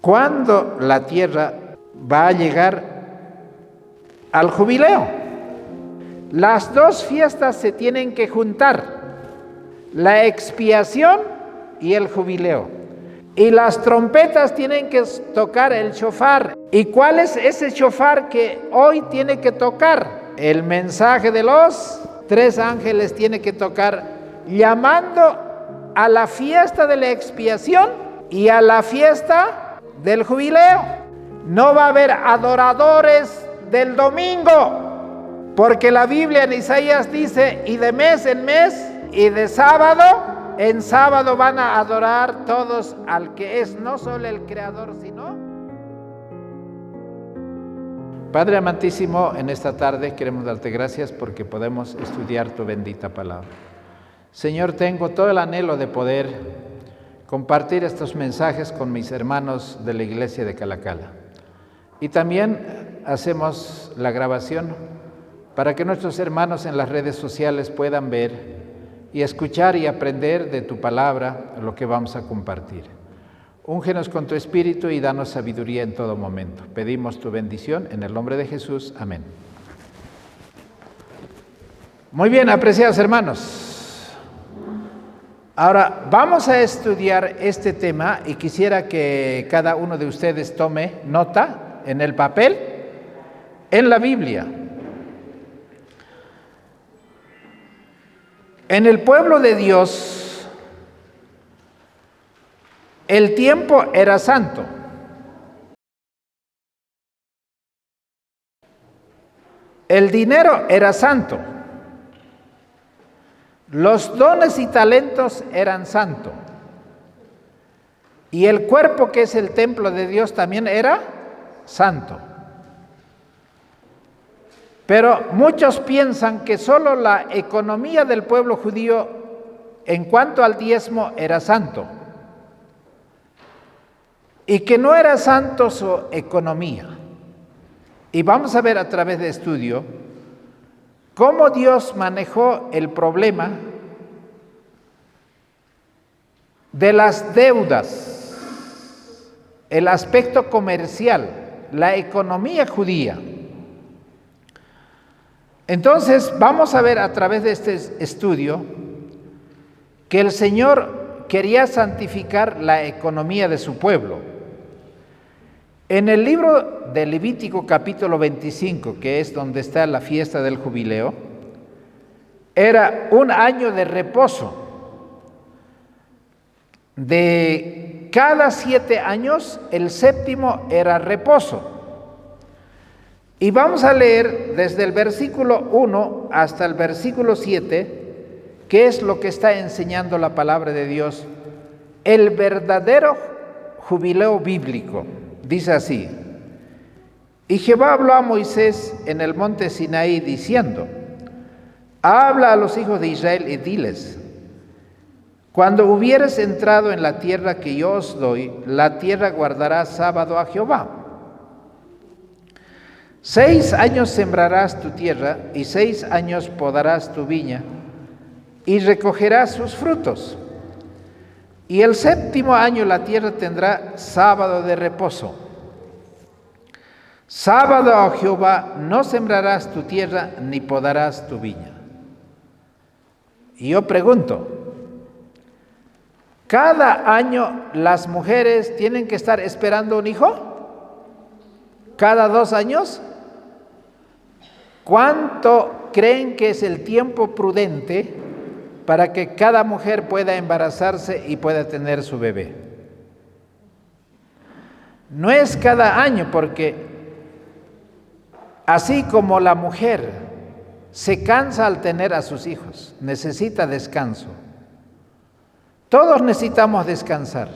¿Cuándo la tierra va a llegar al jubileo? Las dos fiestas se tienen que juntar, la expiación y el jubileo. Y las trompetas tienen que tocar el shofar. ¿Y cuál es ese shofar que hoy tiene que tocar? El mensaje de los 3 ángeles tiene que tocar, llamando a la fiesta de la expiación y a la fiesta del jubileo. No va a haber adoradores del domingo, porque la Biblia en Isaías dice, y de mes en mes, y de sábado en sábado van a adorar todos al que es no solo el Creador, sino... Padre amantísimo, en esta tarde queremos darte gracias porque podemos estudiar tu bendita palabra. Señor, tengo todo el anhelo de poder compartir estos mensajes con mis hermanos de la iglesia de Calacala. Y también hacemos la grabación para que nuestros hermanos en las redes sociales puedan ver y escuchar y aprender de tu palabra lo que vamos a compartir. Úngenos con tu espíritu y danos sabiduría en todo momento. Pedimos tu bendición en el nombre de Jesús. Amén. Muy bien, apreciados hermanos. Ahora vamos a estudiar este tema y quisiera que cada uno de ustedes tome nota en el papel, en la Biblia. En el pueblo de Dios, el tiempo era santo. El dinero era santo. Los dones y talentos eran santos. Y el cuerpo, que es el templo de Dios, también era santo. Pero muchos piensan que solo la economía del pueblo judío en cuanto al diezmo era santo y que no era santo su economía. Y vamos a ver a través de estudio cómo Dios manejó el problema de las deudas, el aspecto comercial, la economía judía. Entonces, vamos a ver a través de este estudio que el Señor quería santificar la economía de su pueblo. En el libro de Levítico capítulo 25, que es donde está la fiesta del jubileo, era un año de reposo. De cada 7 años, el séptimo era reposo. Y vamos a leer desde el versículo 1 hasta el versículo 7, que es lo que está enseñando la palabra de Dios, el verdadero jubileo bíblico. Dice así: y Jehová habló a Moisés en el monte Sinaí diciendo, habla a los hijos de Israel y diles, cuando hubieres entrado en la tierra que yo os doy, la tierra guardará sábado a Jehová. 6 años sembrarás tu tierra y 6 años podarás tu viña y recogerás sus frutos. Y el 7º año la tierra tendrá sábado de reposo. Sábado a Jehová, no sembrarás tu tierra ni podarás tu viña. Y yo pregunto, ¿cada año las mujeres tienen que estar esperando un hijo? ¿Cada 2 años? ¿Cuánto creen que es el tiempo prudente para que cada mujer pueda embarazarse y pueda tener su bebé? No es cada año, porque así como la mujer se cansa al tener a sus hijos, necesita descanso. Todos necesitamos descansar.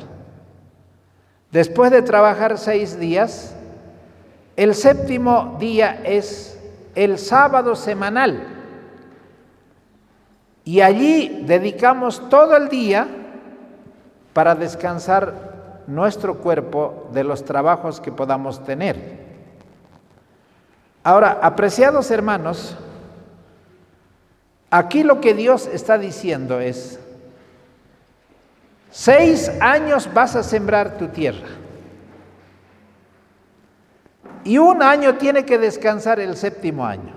Después de trabajar 6 días, el 7º día es el sábado semanal. Y allí dedicamos todo el día para descansar nuestro cuerpo de los trabajos que podamos tener. Ahora, apreciados hermanos, aquí lo que Dios está diciendo es, 6 años vas a sembrar tu tierra. y un año tiene que descansar el séptimo año.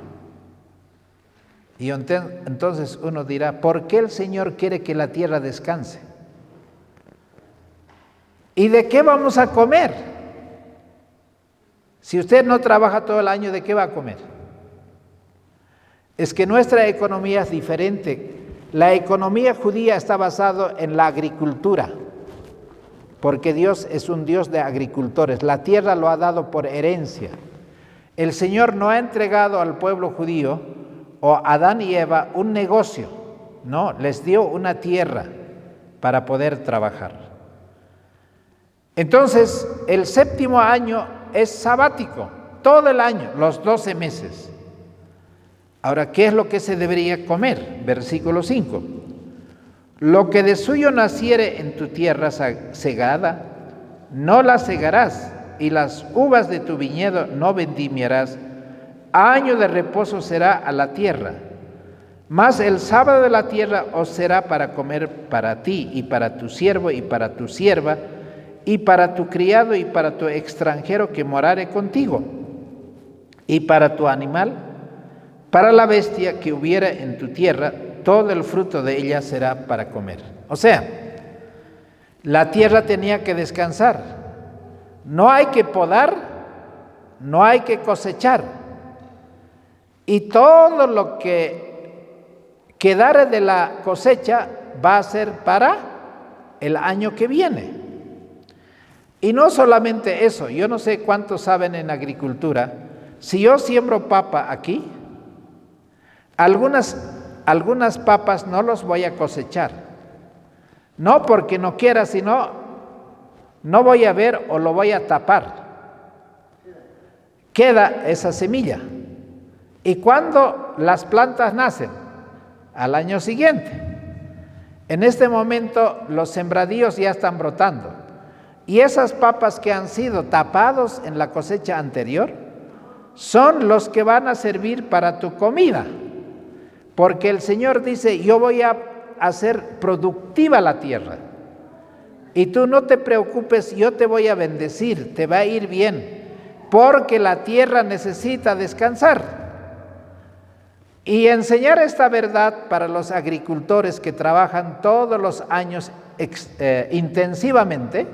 Y entonces uno dirá, ¿por qué el Señor quiere que la tierra descanse? ¿Y de qué vamos a comer? Si usted no trabaja todo el año, ¿de qué va a comer? Es que nuestra economía es diferente. La economía judía está basada en la agricultura, porque Dios es un Dios de agricultores. La tierra lo ha dado por herencia. El Señor no ha entregado al pueblo judío o a Adán y Eva un negocio, no, les dio una tierra para poder trabajar. Entonces, el séptimo año es sabático, todo el año, los 12 meses. Ahora, ¿qué es lo que se debería comer? Versículo 5. Lo que de suyo naciere en tu tierra segada, no la segarás, y las uvas de tu viñedo no vendimiarás. Año de reposo será a la tierra, mas el sábado de la tierra os será para comer para ti y para tu siervo y para tu sierva y para tu criado y para tu extranjero que morare contigo y para tu animal, para la bestia que hubiera en tu tierra, todo el fruto de ella será para comer. O sea, la tierra tenía que descansar. No hay que podar, no hay que cosechar. Y todo lo que quedare de la cosecha va a ser para el año que viene. Y no solamente eso, yo no sé cuántos saben en agricultura, si yo siembro papa aquí, algunas papas no los voy a cosechar. No porque no quiera, sino no voy a ver o lo voy a tapar. Queda esa semilla. ¿Y cuándo las plantas nacen? Al año siguiente. En este momento los sembradíos ya están brotando. Y esas papas que han sido tapados en la cosecha anterior son los que van a servir para tu comida. Porque el Señor dice, yo voy a hacer productiva la tierra. Y tú no te preocupes, yo te voy a bendecir, te va a ir bien. Porque la tierra necesita descansar. Y enseñar esta verdad para los agricultores que trabajan todos los años intensivamente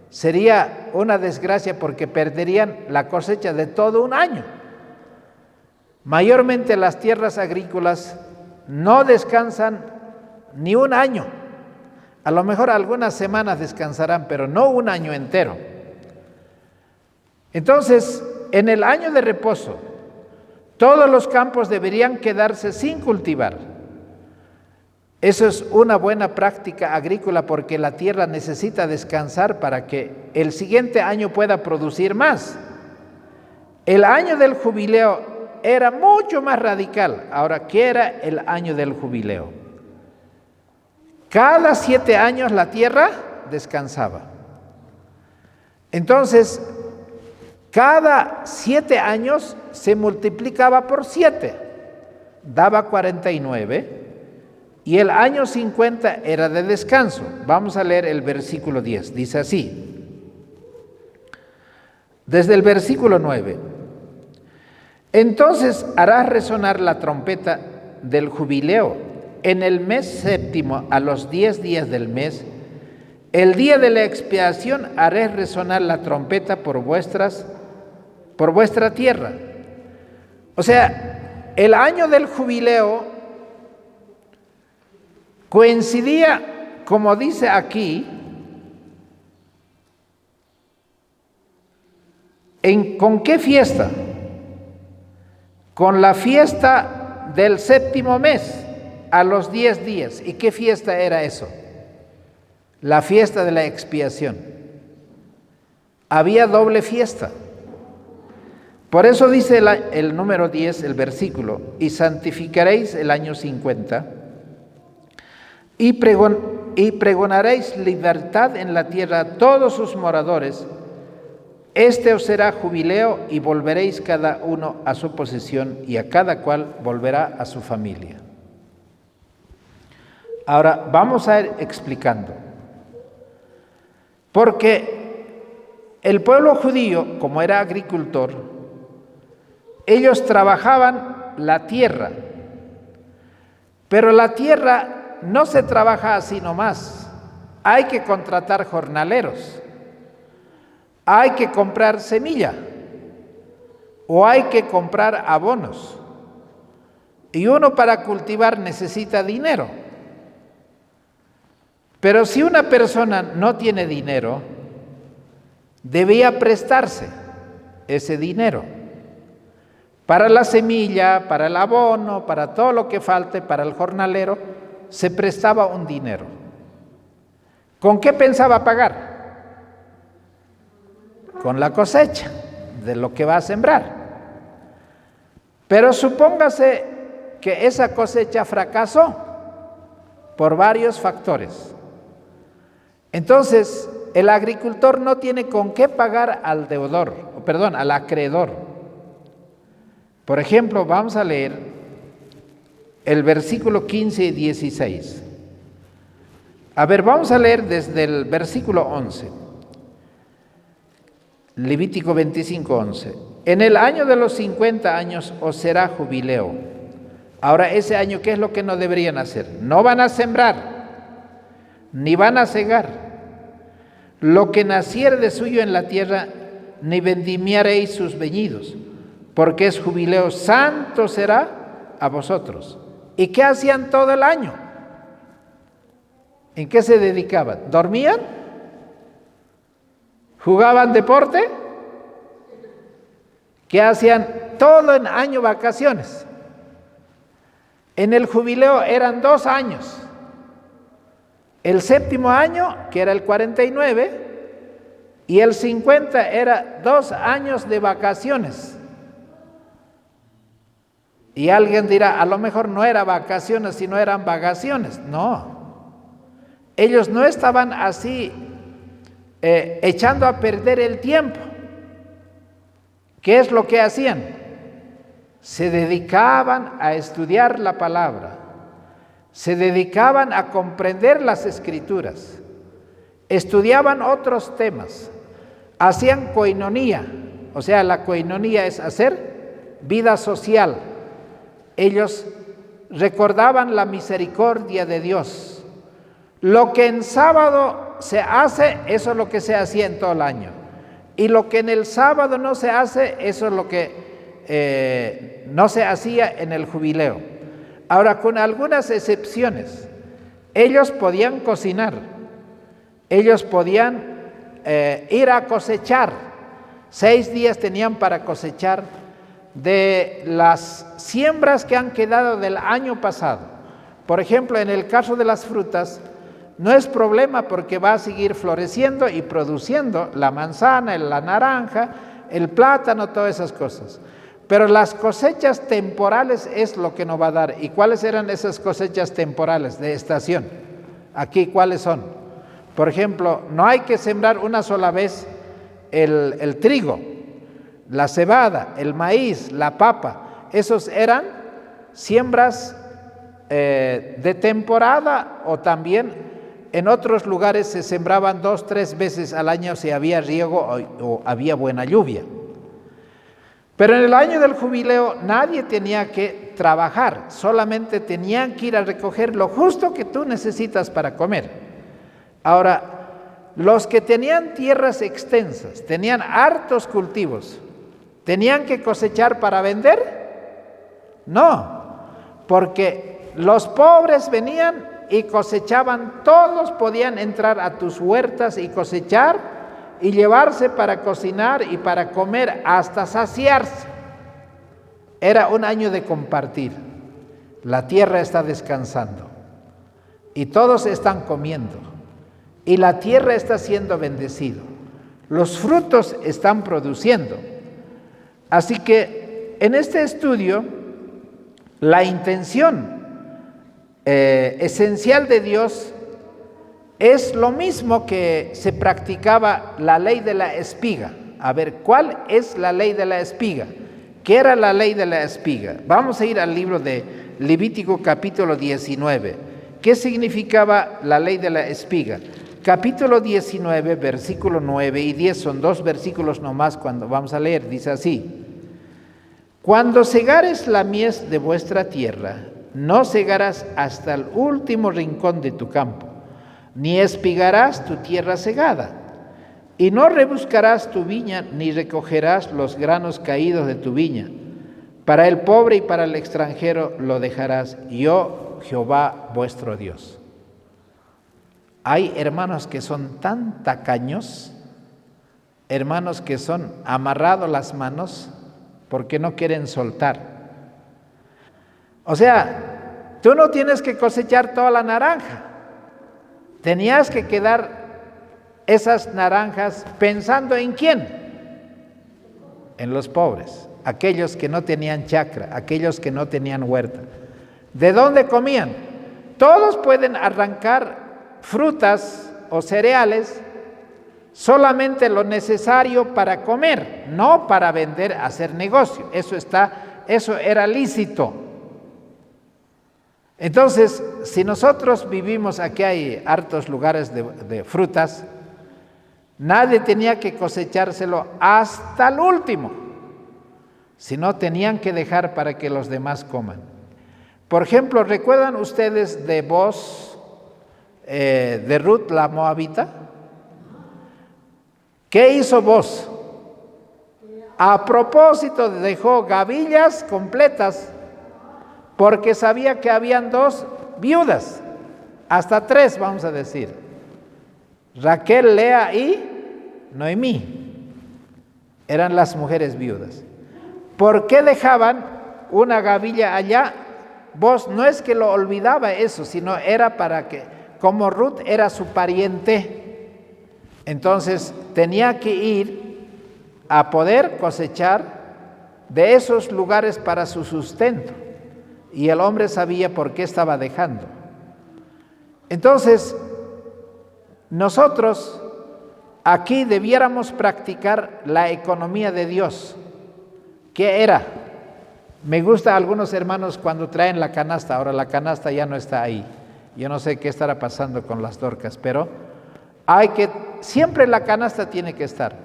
sería una desgracia porque perderían la cosecha de todo un año. Mayormente las tierras agrícolas no descansan ni un año. A lo mejor algunas semanas descansarán, pero no un año entero. Entonces, en el año de reposo, todos los campos deberían quedarse sin cultivar. Eso es una buena práctica agrícola porque la tierra necesita descansar para que el siguiente año pueda producir más. El año del jubileo era mucho más radical. Ahora, ¿qué era el año del jubileo? Cada 7 años la tierra descansaba. Entonces, cada 7 años se multiplicaba por 7, daba 49, y el año 50 era de descanso. Vamos a leer el versículo 10, dice así, desde el versículo 9. Entonces harás resonar la trompeta del jubileo en el mes séptimo a los 10 días del mes. El día de la expiación haré resonar la trompeta por vuestra tierra. O sea, el año del jubileo coincidía, como dice aquí, ¿con qué fiesta? Con la fiesta del séptimo mes, a los 10 días. ¿Y qué fiesta era eso? La fiesta de la expiación. Había doble fiesta. Por eso dice el número 10, el versículo, y santificaréis el año 50, y pregonaréis libertad en la tierra a todos sus moradores. Este os será jubileo y volveréis cada uno a su posesión y a cada cual volverá a su familia. Ahora vamos a ir explicando. Porque El pueblo judío, como era agricultor, ellos trabajaban la tierra, pero la tierra no se trabaja así nomás. Hay que contratar jornaleros, hay que comprar semilla o hay que comprar abonos. Y uno para cultivar necesita dinero. Pero si una persona no tiene dinero, debía prestarse ese dinero para la semilla, para el abono, para todo lo que falte, para el jornalero, se prestaba un dinero. ¿Con qué pensaba pagar? Con la cosecha de lo que va a sembrar. Pero supóngase que esa cosecha fracasó por varios factores. Entonces, el agricultor no tiene con qué pagar al deudor, al acreedor. Por ejemplo, vamos a leer el versículo 15 y 16. A ver, vamos a leer desde el versículo 11. Levítico 25, 11. En el año de los 50 años os será jubileo. Ahora, ese año, ¿qué es lo que no deberían hacer? No van a sembrar, ni van a cegar. Lo que naciere de suyo en la tierra, ni vendimiaréis sus viñedos, porque es jubileo santo será a vosotros. ¿Y qué hacían todo el año? ¿En qué se dedicaban? ¿Dormían? ¿Jugaban deporte? ¿Qué hacían? Todo el año vacaciones. En el jubileo eran 2 años. El 7º año, que era el 49, y el 50 era 2 años de vacaciones. Y alguien dirá, a lo mejor no era vacaciones, sino eran vagaciones. No. Ellos no estaban así echando a perder el tiempo. ¿Qué es lo que hacían? Se dedicaban a estudiar la palabra, se dedicaban a comprender las escrituras, estudiaban otros temas, hacían koinonía, o sea, la koinonía es hacer vida social. Ellos recordaban la misericordia de Dios. Lo que en sábado se hace, eso es lo que se hacía en todo el año. Y lo que en el sábado no se hace, eso es lo que no se hacía en el jubileo. Ahora, con algunas excepciones, ellos podían cocinar, ellos podían ir a cosechar. 6 días tenían para cosechar de las siembras que han quedado del año pasado. Por ejemplo, en el caso de las frutas, no es problema porque va a seguir floreciendo y produciendo la manzana, la naranja, el plátano, todas esas cosas. Pero las cosechas temporales es lo que no va a dar. ¿Y cuáles eran esas cosechas temporales de estación? Aquí, ¿cuáles son? Por ejemplo, no hay que sembrar una sola vez el trigo, la cebada, el maíz, la papa. Esos eran siembras de temporada, o también en otros lugares se sembraban 2, 3 veces al año si había riego o había buena lluvia. Pero en el año del jubileo nadie tenía que trabajar, solamente tenían que ir a recoger lo justo que tú necesitas para comer. Ahora, los que tenían tierras extensas, tenían hartos cultivos, ¿tenían que cosechar para vender? No, porque los pobres venían y cosechaban, todos podían entrar a tus huertas y cosechar y llevarse para cocinar y para comer hasta saciarse. Era un año de compartir. La tierra está descansando y todos están comiendo y la tierra está siendo bendecido. Los frutos están produciendo. Así que en este estudio, la intención esencial de Dios es lo mismo que se practicaba la ley de la espiga. A ver, ¿cuál es la ley de la espiga? ¿Qué era la ley de la espiga? Vamos a ir al libro de Levítico capítulo 19. ¿Qué significaba la ley de la espiga? capítulo 19, versículo 9 y 10, son 2 versículos nomás cuando vamos a leer, dice así: cuando segares la mies de vuestra tierra, no segarás hasta el último rincón de tu campo, ni espigarás tu tierra segada, y no rebuscarás tu viña, ni recogerás los granos caídos de tu viña. Para el pobre y para el extranjero lo dejarás, yo, Jehová vuestro Dios. Hay hermanos que son tan tacaños, hermanos que son amarrados las manos porque no quieren soltar. O sea, tú no tienes que cosechar toda la naranja. Tenías que quedar esas naranjas pensando ¿en quién? En los pobres, aquellos que no tenían chacra, aquellos que no tenían huerta. ¿De dónde comían? Todos pueden arrancar frutas o cereales, solamente lo necesario para comer, no para vender, hacer negocio. Eso era lícito. Entonces, si nosotros vivimos, aquí hay hartos lugares de frutas, nadie tenía que cosechárselo hasta el último, sino tenían que dejar para que los demás coman. Por ejemplo, ¿recuerdan ustedes de Boaz, de Ruth la Moabita? ¿Qué hizo Boaz? A propósito dejó gavillas completas porque sabía que habían 2 viudas, hasta 3 vamos a decir, Raquel, Lea y Noemí, eran las mujeres viudas. ¿Por qué dejaban una gavilla allá? Boaz no es que lo olvidaba eso, sino era para que, como Ruth era su pariente, entonces tenía que ir a poder cosechar de esos lugares para su sustento. Y el hombre sabía por qué estaba dejando. Entonces, nosotros aquí debiéramos practicar la economía de Dios. ¿Qué era? Me gusta a algunos hermanos cuando traen la canasta. Ahora la canasta ya no está ahí. Yo no sé qué estará pasando con las Dorcas, pero siempre la canasta tiene que estar.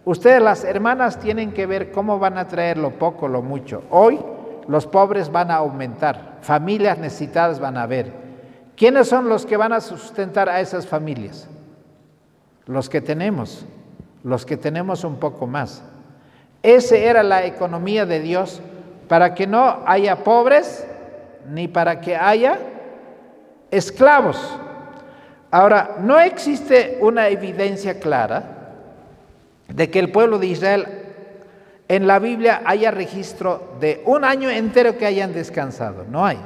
Ustedes, las hermanas, tienen que ver cómo van a traer lo poco, lo mucho. Hoy los pobres van a aumentar, familias necesitadas van a haber. ¿Quiénes son los que van a sustentar a esas familias? Los que tenemos un poco más. Esa era la economía de Dios, para que no haya pobres, ni para que haya esclavos. Ahora, no existe una evidencia clara de que el pueblo de Israel en la Biblia haya registro de un año entero que hayan descansado, no hay.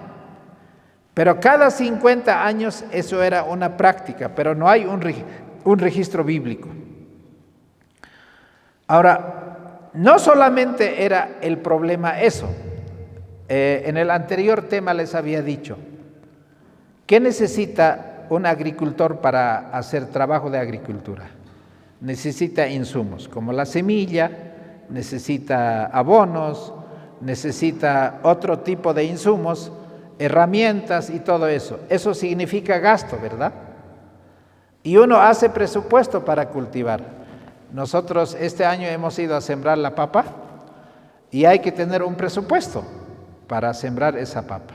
Pero cada 50 años eso era una práctica, pero no hay un registro bíblico. Ahora, no solamente era el problema eso. En el anterior tema les había dicho, ¿qué necesita un agricultor para hacer trabajo de agricultura? Necesita insumos, como la semilla, necesita abonos, necesita otro tipo de insumos, herramientas y todo eso. Eso significa gasto, ¿verdad? Y uno hace presupuesto para cultivar. Nosotros este año hemos ido a sembrar la papa y hay que tener un presupuesto para sembrar esa papa.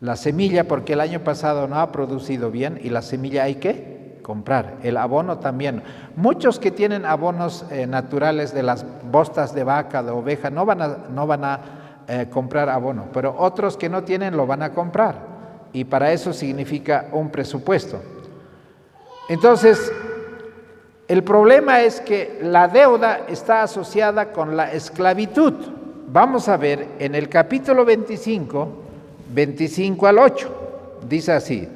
La semilla, porque el año pasado no ha producido bien y la semilla hay que comprar. El abono también. Muchos que tienen abonos naturales de las bostas de vaca, de oveja, no van a comprar abono, pero otros que no tienen lo van a comprar, y para eso significa un presupuesto. Entonces, el problema es que la deuda está asociada con la esclavitud. Vamos a ver en el capítulo 25 al 8, dice así: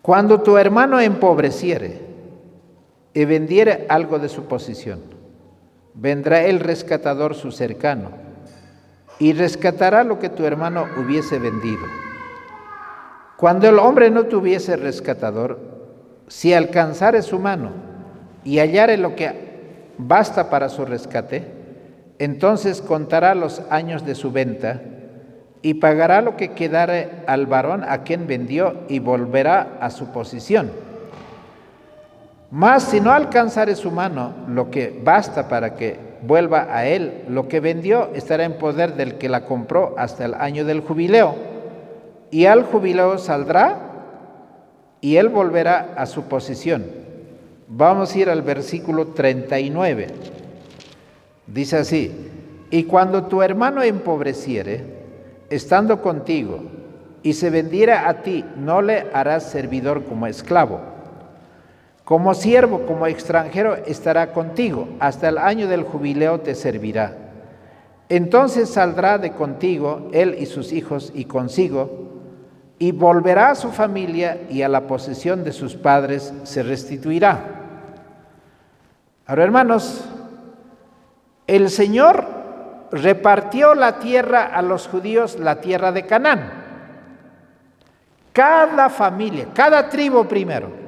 cuando tu hermano empobreciere y vendiere algo de su posesión, vendrá el rescatador su cercano y rescatará lo que tu hermano hubiese vendido. Cuando el hombre no tuviese rescatador, si alcanzare su mano y hallare lo que basta para su rescate, entonces contará los años de su venta y pagará lo que quedare al varón a quien vendió y volverá a su posición. Mas si no alcanzare su mano lo que basta para que vuelva a él, lo que vendió estará en poder del que la compró hasta el año del jubileo, y al jubileo saldrá y él volverá a su posición. Vamos a ir al versículo 39. Dice así: y cuando tu hermano empobreciere, estando contigo, y se vendiera a ti, no le harás servidor como esclavo. Como siervo, como extranjero, estará contigo, hasta el año del jubileo te servirá. Entonces saldrá de contigo él y sus hijos y consigo, y volverá a su familia, y a la posesión de sus padres se restituirá. Ahora, hermanos, el Señor repartió la tierra a los judíos, la tierra de Canaán. Cada familia, cada tribu primero,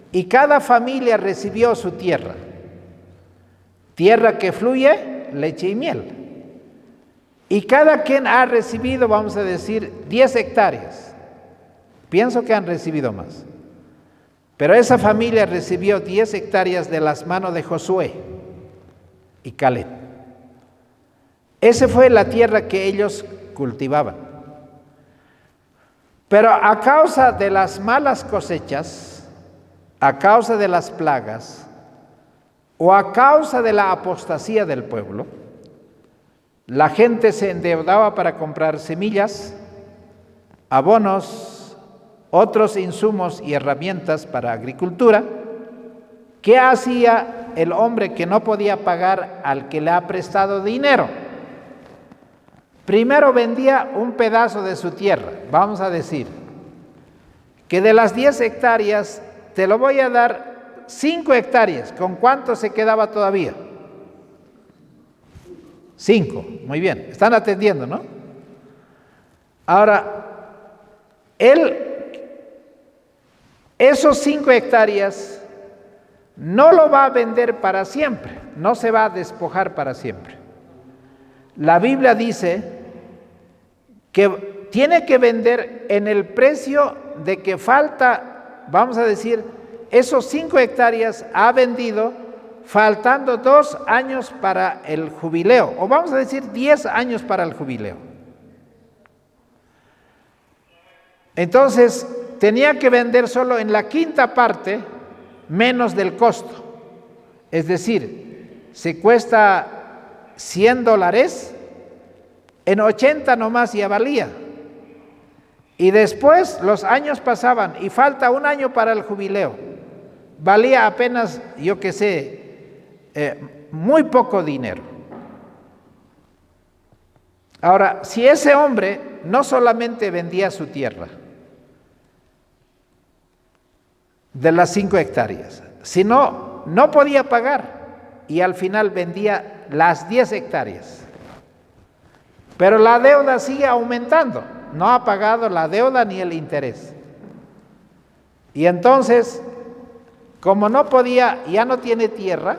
y cada familia recibió su tierra. Tierra que fluye leche y miel. Y cada quien ha recibido, vamos a decir, 10 hectáreas. Pienso que han recibido más. Pero esa familia recibió 10 hectáreas de las manos de Josué y Caleb. Esa fue la tierra que ellos cultivaban. Pero a causa de las malas cosechas, a causa de las plagas o a causa de la apostasía del pueblo, la gente se endeudaba para comprar semillas, abonos, otros insumos y herramientas para agricultura. ¿Qué hacía el hombre que no podía pagar al que le ha prestado dinero? Primero vendía un pedazo de su tierra. Vamos a decir que de las 10 hectáreas te lo voy a dar 5 hectáreas. ¿Con cuánto se quedaba todavía? 5. Muy bien. Están atendiendo, ¿no? Ahora, esos 5 hectáreas no lo va a vender para siempre. No se va a despojar para siempre. La Biblia dice que tiene que vender en el precio de que falta. Vamos a decir, esos 5 hectáreas ha vendido faltando 2 años para el jubileo, o vamos a decir 10 años para el jubileo. Entonces, tenía que vender solo en la quinta parte menos del costo. Es decir, si cuesta $100, en 80 nomás ya valía. Y después los años pasaban y falta 1 año para el jubileo. Valía apenas, yo qué sé, muy poco dinero. Ahora, si ese hombre no solamente vendía su tierra de las 5 hectáreas, sino no podía pagar y al final vendía las 10 hectáreas. Pero la deuda sigue aumentando. No ha pagado la deuda ni el interés. Y entonces, como no podía, ya no tiene tierra,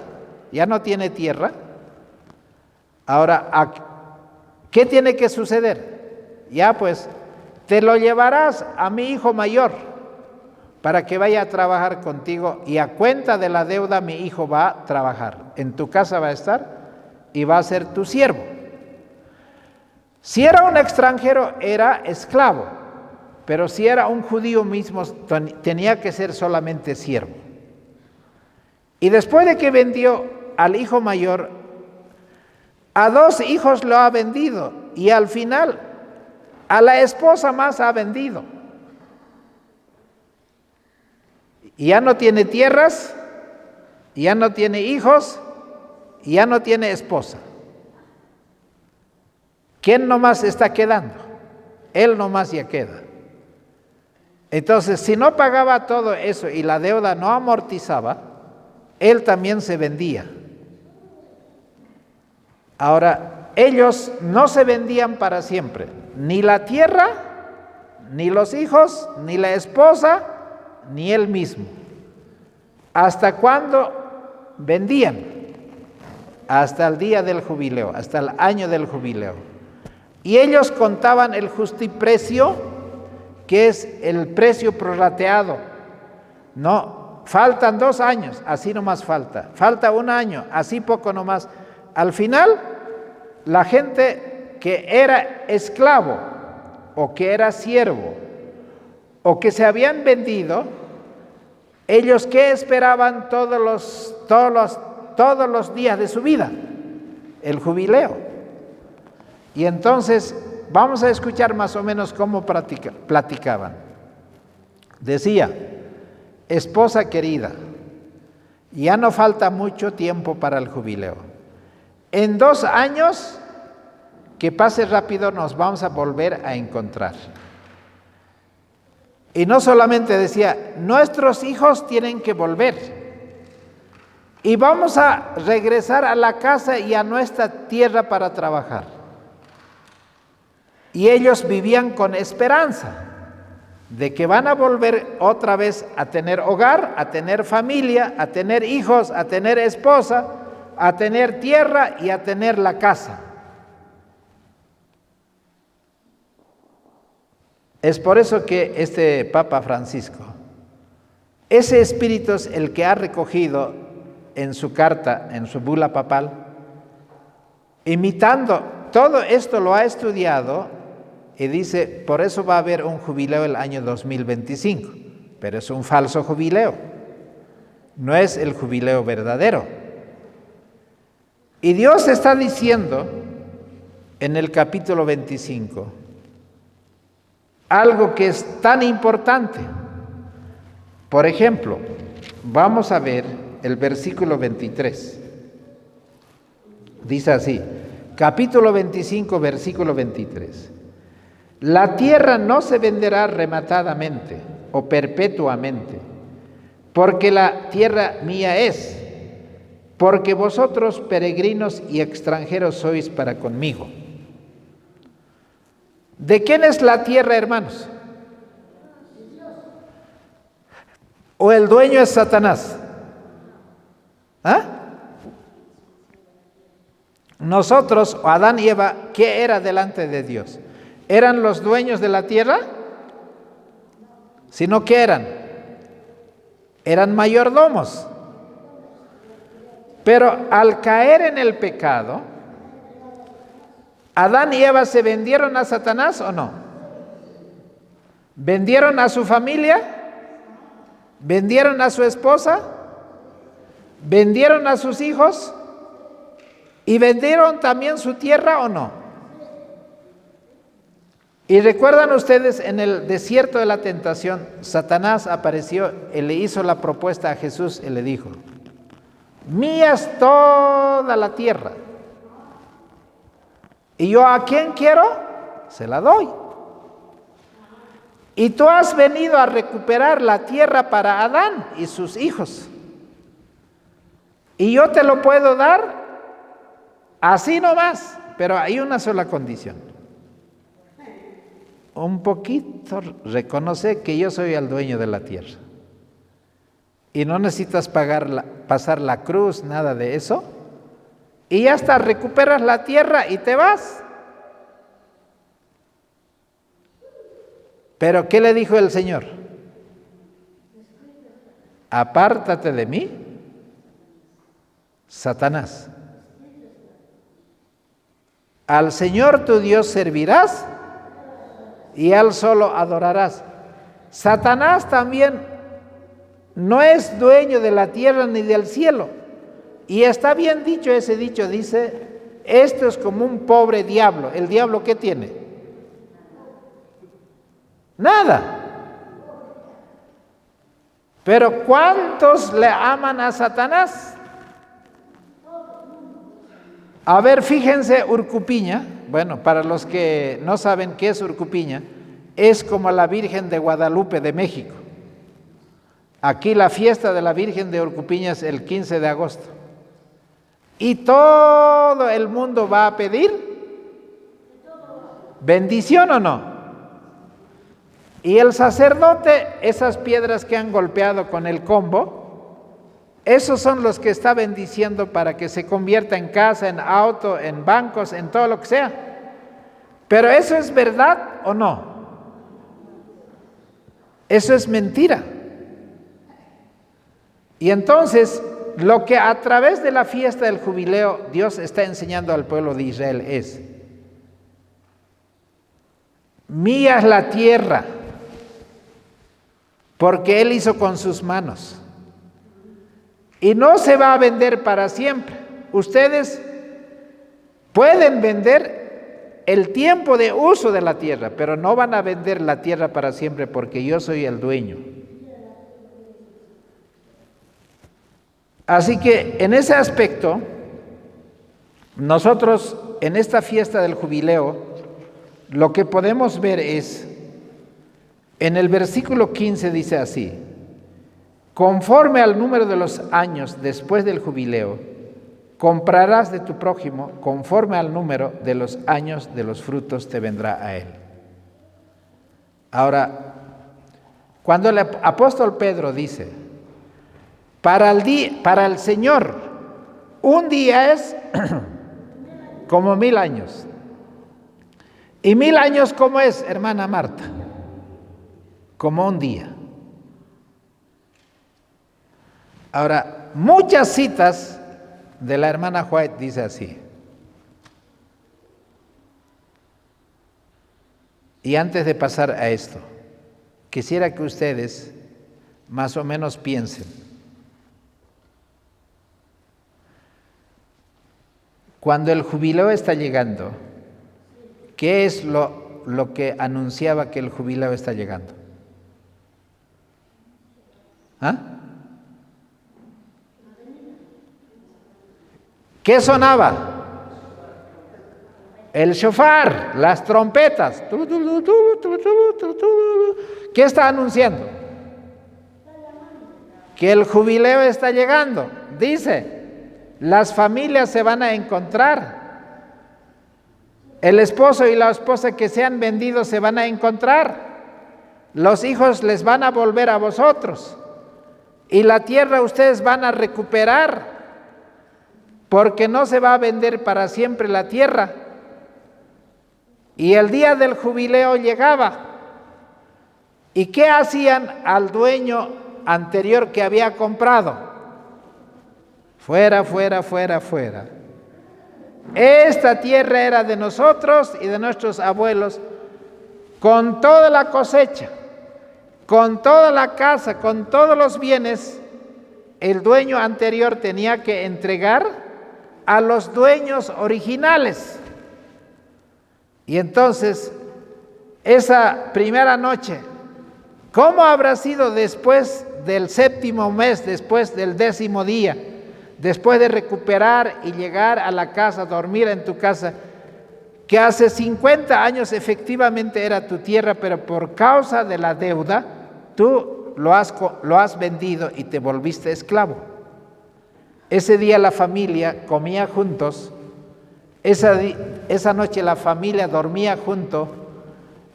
ahora, ¿qué tiene que suceder? Ya pues, te lo llevarás a mi hijo mayor para que vaya a trabajar contigo, y a cuenta de la deuda mi hijo va a trabajar. En tu casa va a estar y va a ser tu siervo. Si era un extranjero, era esclavo, pero si era un judío mismo, tenía que ser solamente siervo. Y después de que vendió al hijo mayor, a 2 hijos lo ha vendido, y al final a la esposa más ha vendido. Y ya no tiene tierras, ya no tiene hijos, y ya no tiene esposa. ¿Quién nomás está quedando? Él nomás ya queda. Entonces, si no pagaba todo eso y la deuda no amortizaba, él también se vendía. Ahora, ellos no se vendían para siempre, ni la tierra, ni los hijos, ni la esposa, ni él mismo. ¿Hasta cuándo vendían? Hasta el día del jubileo, hasta el año del jubileo. Y ellos contaban el justiprecio, que es el precio prorrateado, ¿no? faltan 2 años, así nomás falta 1 año, así poco nomás. Al final, la gente que era esclavo o que era siervo o que se habían vendido, ellos ¿qué esperaban todos los días de su vida? El jubileo. Y entonces vamos a escuchar más o menos cómo platicaban. Decía: esposa querida, ya no falta mucho tiempo para el jubileo. En 2 años, que pase rápido, nos vamos a volver a encontrar. Y no solamente decía, nuestros hijos tienen que volver. Y vamos a regresar a la casa y a nuestra tierra para trabajar. Y ellos vivían con esperanza de que van a volver otra vez a tener hogar, a tener familia, a tener hijos, a tener esposa, a tener tierra y a tener la casa. Es por eso que este Papa Francisco, ese espíritu es el que ha recogido en su carta, en su bula papal, imitando, todo esto lo ha estudiado y dice, por eso va a haber un jubileo el año 2025, pero es un falso jubileo, no es el jubileo verdadero. Y Dios está diciendo en el capítulo 25 algo que es tan importante. Por ejemplo, vamos a ver el versículo 23. Dice así, capítulo 25, versículo 23. La tierra no se venderá rematadamente o perpetuamente, porque la tierra mía es, porque vosotros peregrinos y extranjeros sois para conmigo. ¿De quién es la tierra, hermanos? ¿O el dueño es Satanás? ¿Ah? Nosotros, Adán y Eva, ¿qué era delante de Dios? ¿Eran los dueños de la tierra? Sino ¿qué eran? Eran mayordomos. Pero al caer en el pecado, ¿Adán y Eva se vendieron a Satanás o no? ¿Vendieron a su familia? ¿Vendieron a su esposa? ¿Vendieron a sus hijos? ¿Y vendieron también su tierra o no? Y recuerdan ustedes, en el desierto de la tentación, Satanás apareció y le hizo la propuesta a Jesús y le dijo, mía es toda la tierra. Y yo a quien quiero, se la doy. Y tú has venido a recuperar la tierra para Adán y sus hijos. Y yo te lo puedo dar así nomás, pero hay una sola condición. Un poquito reconoce que yo soy el dueño de la tierra. Y no necesitas pasar la cruz, nada de eso. Y ya está, recuperas la tierra y te vas. Pero ¿qué le dijo el Señor? Apártate de mí, Satanás. Al Señor tu Dios servirás y a Él solo adorarás. Satanás también no es dueño de la tierra ni del cielo. Y está bien dicho ese dicho, dice, esto es como un pobre diablo. ¿El diablo qué tiene? Nada. Pero ¿cuántos le aman a Satanás? A ver, fíjense, Urcupiña, bueno, para los que no saben qué es Urcupiña, es como la Virgen de Guadalupe de México. Aquí la fiesta de la Virgen de Urcupiña es el 15 de agosto. Y todo el mundo va a pedir bendición o no. Y el sacerdote, esas piedras que han golpeado con el combo, esos son los que está bendiciendo para que se convierta en casa, en auto, en bancos, en todo lo que sea. Pero ¿eso es verdad o no? Eso es mentira. Y entonces, lo que a través de la fiesta del jubileo Dios está enseñando al pueblo de Israel es: mía es la tierra, porque Él hizo con sus manos. Y no se va a vender para siempre. Ustedes pueden vender el tiempo de uso de la tierra, pero no van a vender la tierra para siempre, porque yo soy el dueño. Así que en ese aspecto, nosotros en esta fiesta del jubileo, lo que podemos ver es, en el versículo 15 dice así: conforme al número de los años después del jubileo, comprarás de tu prójimo, conforme al número de los años de los frutos te vendrá a él. Ahora, cuando el apóstol Pedro dice, para el Señor, un día es como 1000 años. ¿Y 1000 años cómo es, hermana Marta? Como un día. Ahora, muchas citas de la hermana White dice así. Y antes de pasar a esto, quisiera que ustedes más o menos piensen. Cuando el jubileo está llegando, ¿qué es lo que anunciaba que el jubileo está llegando? ¿Ah? ¿Qué sonaba? El shofar, las trompetas. ¿Qué está anunciando? Que el jubileo está llegando. Dice, las familias se van a encontrar. El esposo y la esposa que se han vendido se van a encontrar. Los hijos les van a volver a vosotros. Y la tierra ustedes van a recuperar. Porque no se va a vender para siempre la tierra. Y el día del jubileo llegaba. ¿Y qué hacían al dueño anterior que había comprado? Fuera, fuera, fuera, fuera. Esta tierra era de nosotros y de nuestros abuelos, con toda la cosecha, con toda la casa, con todos los bienes. El dueño anterior tenía que entregar a los dueños originales. Y entonces, esa primera noche, ¿cómo habrá sido después del 7º mes, después del 10º día, después de recuperar y llegar a la casa, dormir en tu casa, que hace 50 años efectivamente era tu tierra, pero por causa de la deuda, tú lo has vendido y te volviste esclavo? Ese día la familia comía juntos, esa noche la familia dormía junto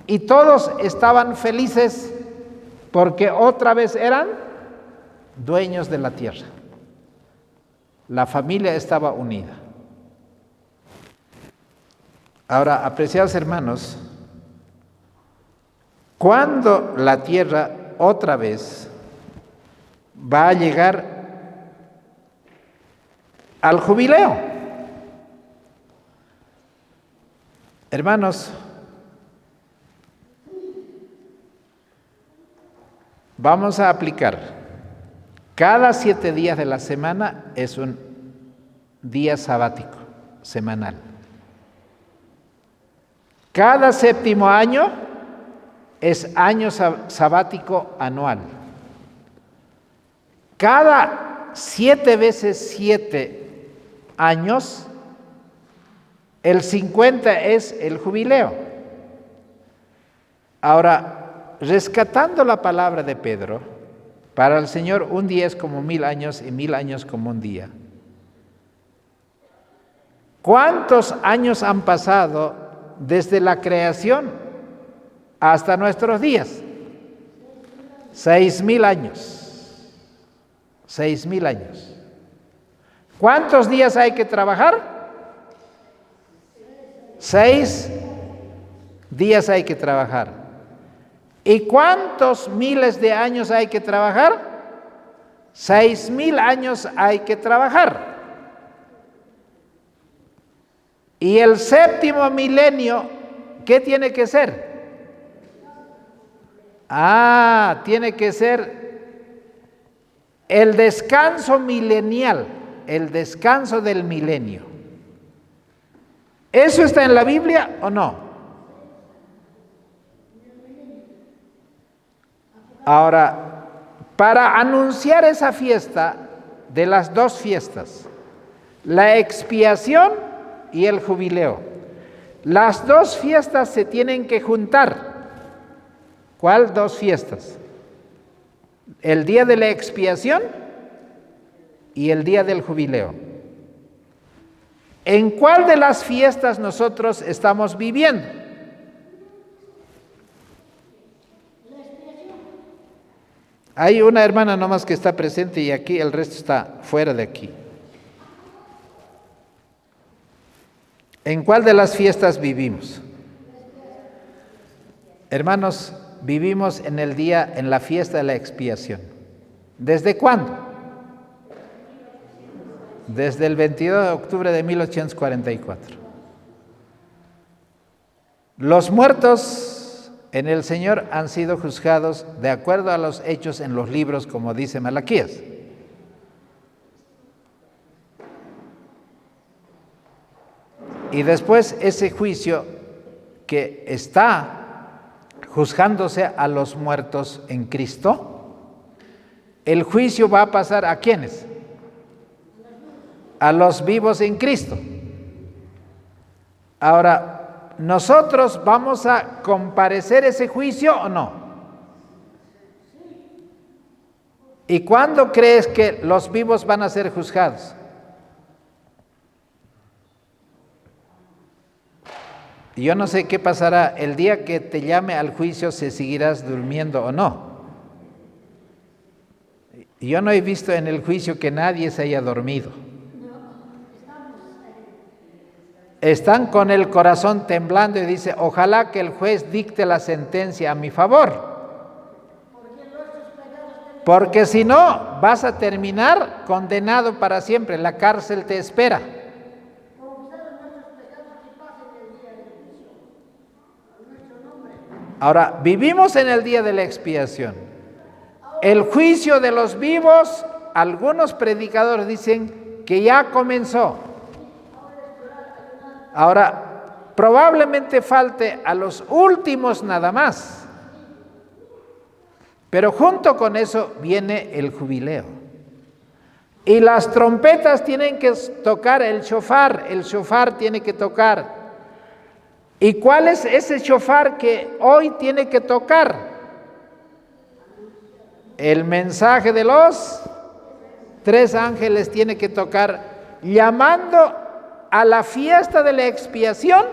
y todos estaban felices porque otra vez eran dueños de la tierra. La familia estaba unida. Ahora, apreciados hermanos, cuando la tierra otra vez va a llegar al jubileo. Hermanos, vamos a aplicar. Cada 7 días de la semana es un día sabático, semanal. Cada 7º año es año sabático anual. Cada 7 veces 7 años, el 50 es el jubileo. Ahora, rescatando la palabra de Pedro, para el Señor un día es como 1000 años y 1000 años como un día. ¿Cuántos años han pasado desde la creación hasta nuestros días? 6000 años. 6000 años. ¿Cuántos días hay que trabajar? 6 días hay que trabajar. ¿Y cuántos miles de años hay que trabajar? 6,000 años hay que trabajar. Y el séptimo milenio, ¿qué tiene que ser? Tiene que ser el descanso milenial, el descanso del milenio. ¿Eso está en la Biblia o no? Ahora, para anunciar esa fiesta, de las dos fiestas, la expiación y el jubileo, las dos fiestas se tienen que juntar. ¿Cuál dos fiestas? El día de la expiación y el día del jubileo. ¿En cuál de las fiestas nosotros estamos viviendo? Hay una hermana nomás que está presente y aquí el resto está fuera de aquí. ¿En cuál de las fiestas vivimos? Hermanos, vivimos en la fiesta de la expiación. ¿Desde cuándo? Desde el 22 de octubre de 1844. Los muertos en el Señor han sido juzgados de acuerdo a los hechos en los libros, como dice Malaquías. Y después ese juicio que está juzgándose a los muertos en Cristo, el juicio va a pasar ¿a quiénes? A los vivos en Cristo. Ahora, ¿nosotros vamos a comparecer ese juicio o no? ¿Y cuándo crees que los vivos van a ser juzgados? Yo no sé qué pasará el día que te llame al juicio, si seguirás durmiendo o no. Yo no he visto en el juicio que nadie se haya dormido. Están con el corazón temblando y dice, ojalá que el juez dicte la sentencia a mi favor. Porque si no, vas a terminar condenado para siempre. La cárcel te espera. Ahora, vivimos en el día de la expiación. El juicio de los vivos, algunos predicadores dicen que ya comenzó. Ahora, probablemente falte a los últimos nada más. Pero junto con eso viene el jubileo. Y las trompetas tienen que tocar el shofar tiene que tocar. ¿Y cuál es ese shofar que hoy tiene que tocar? El mensaje de los 3 ángeles tiene que tocar, llamando a la fiesta de la expiación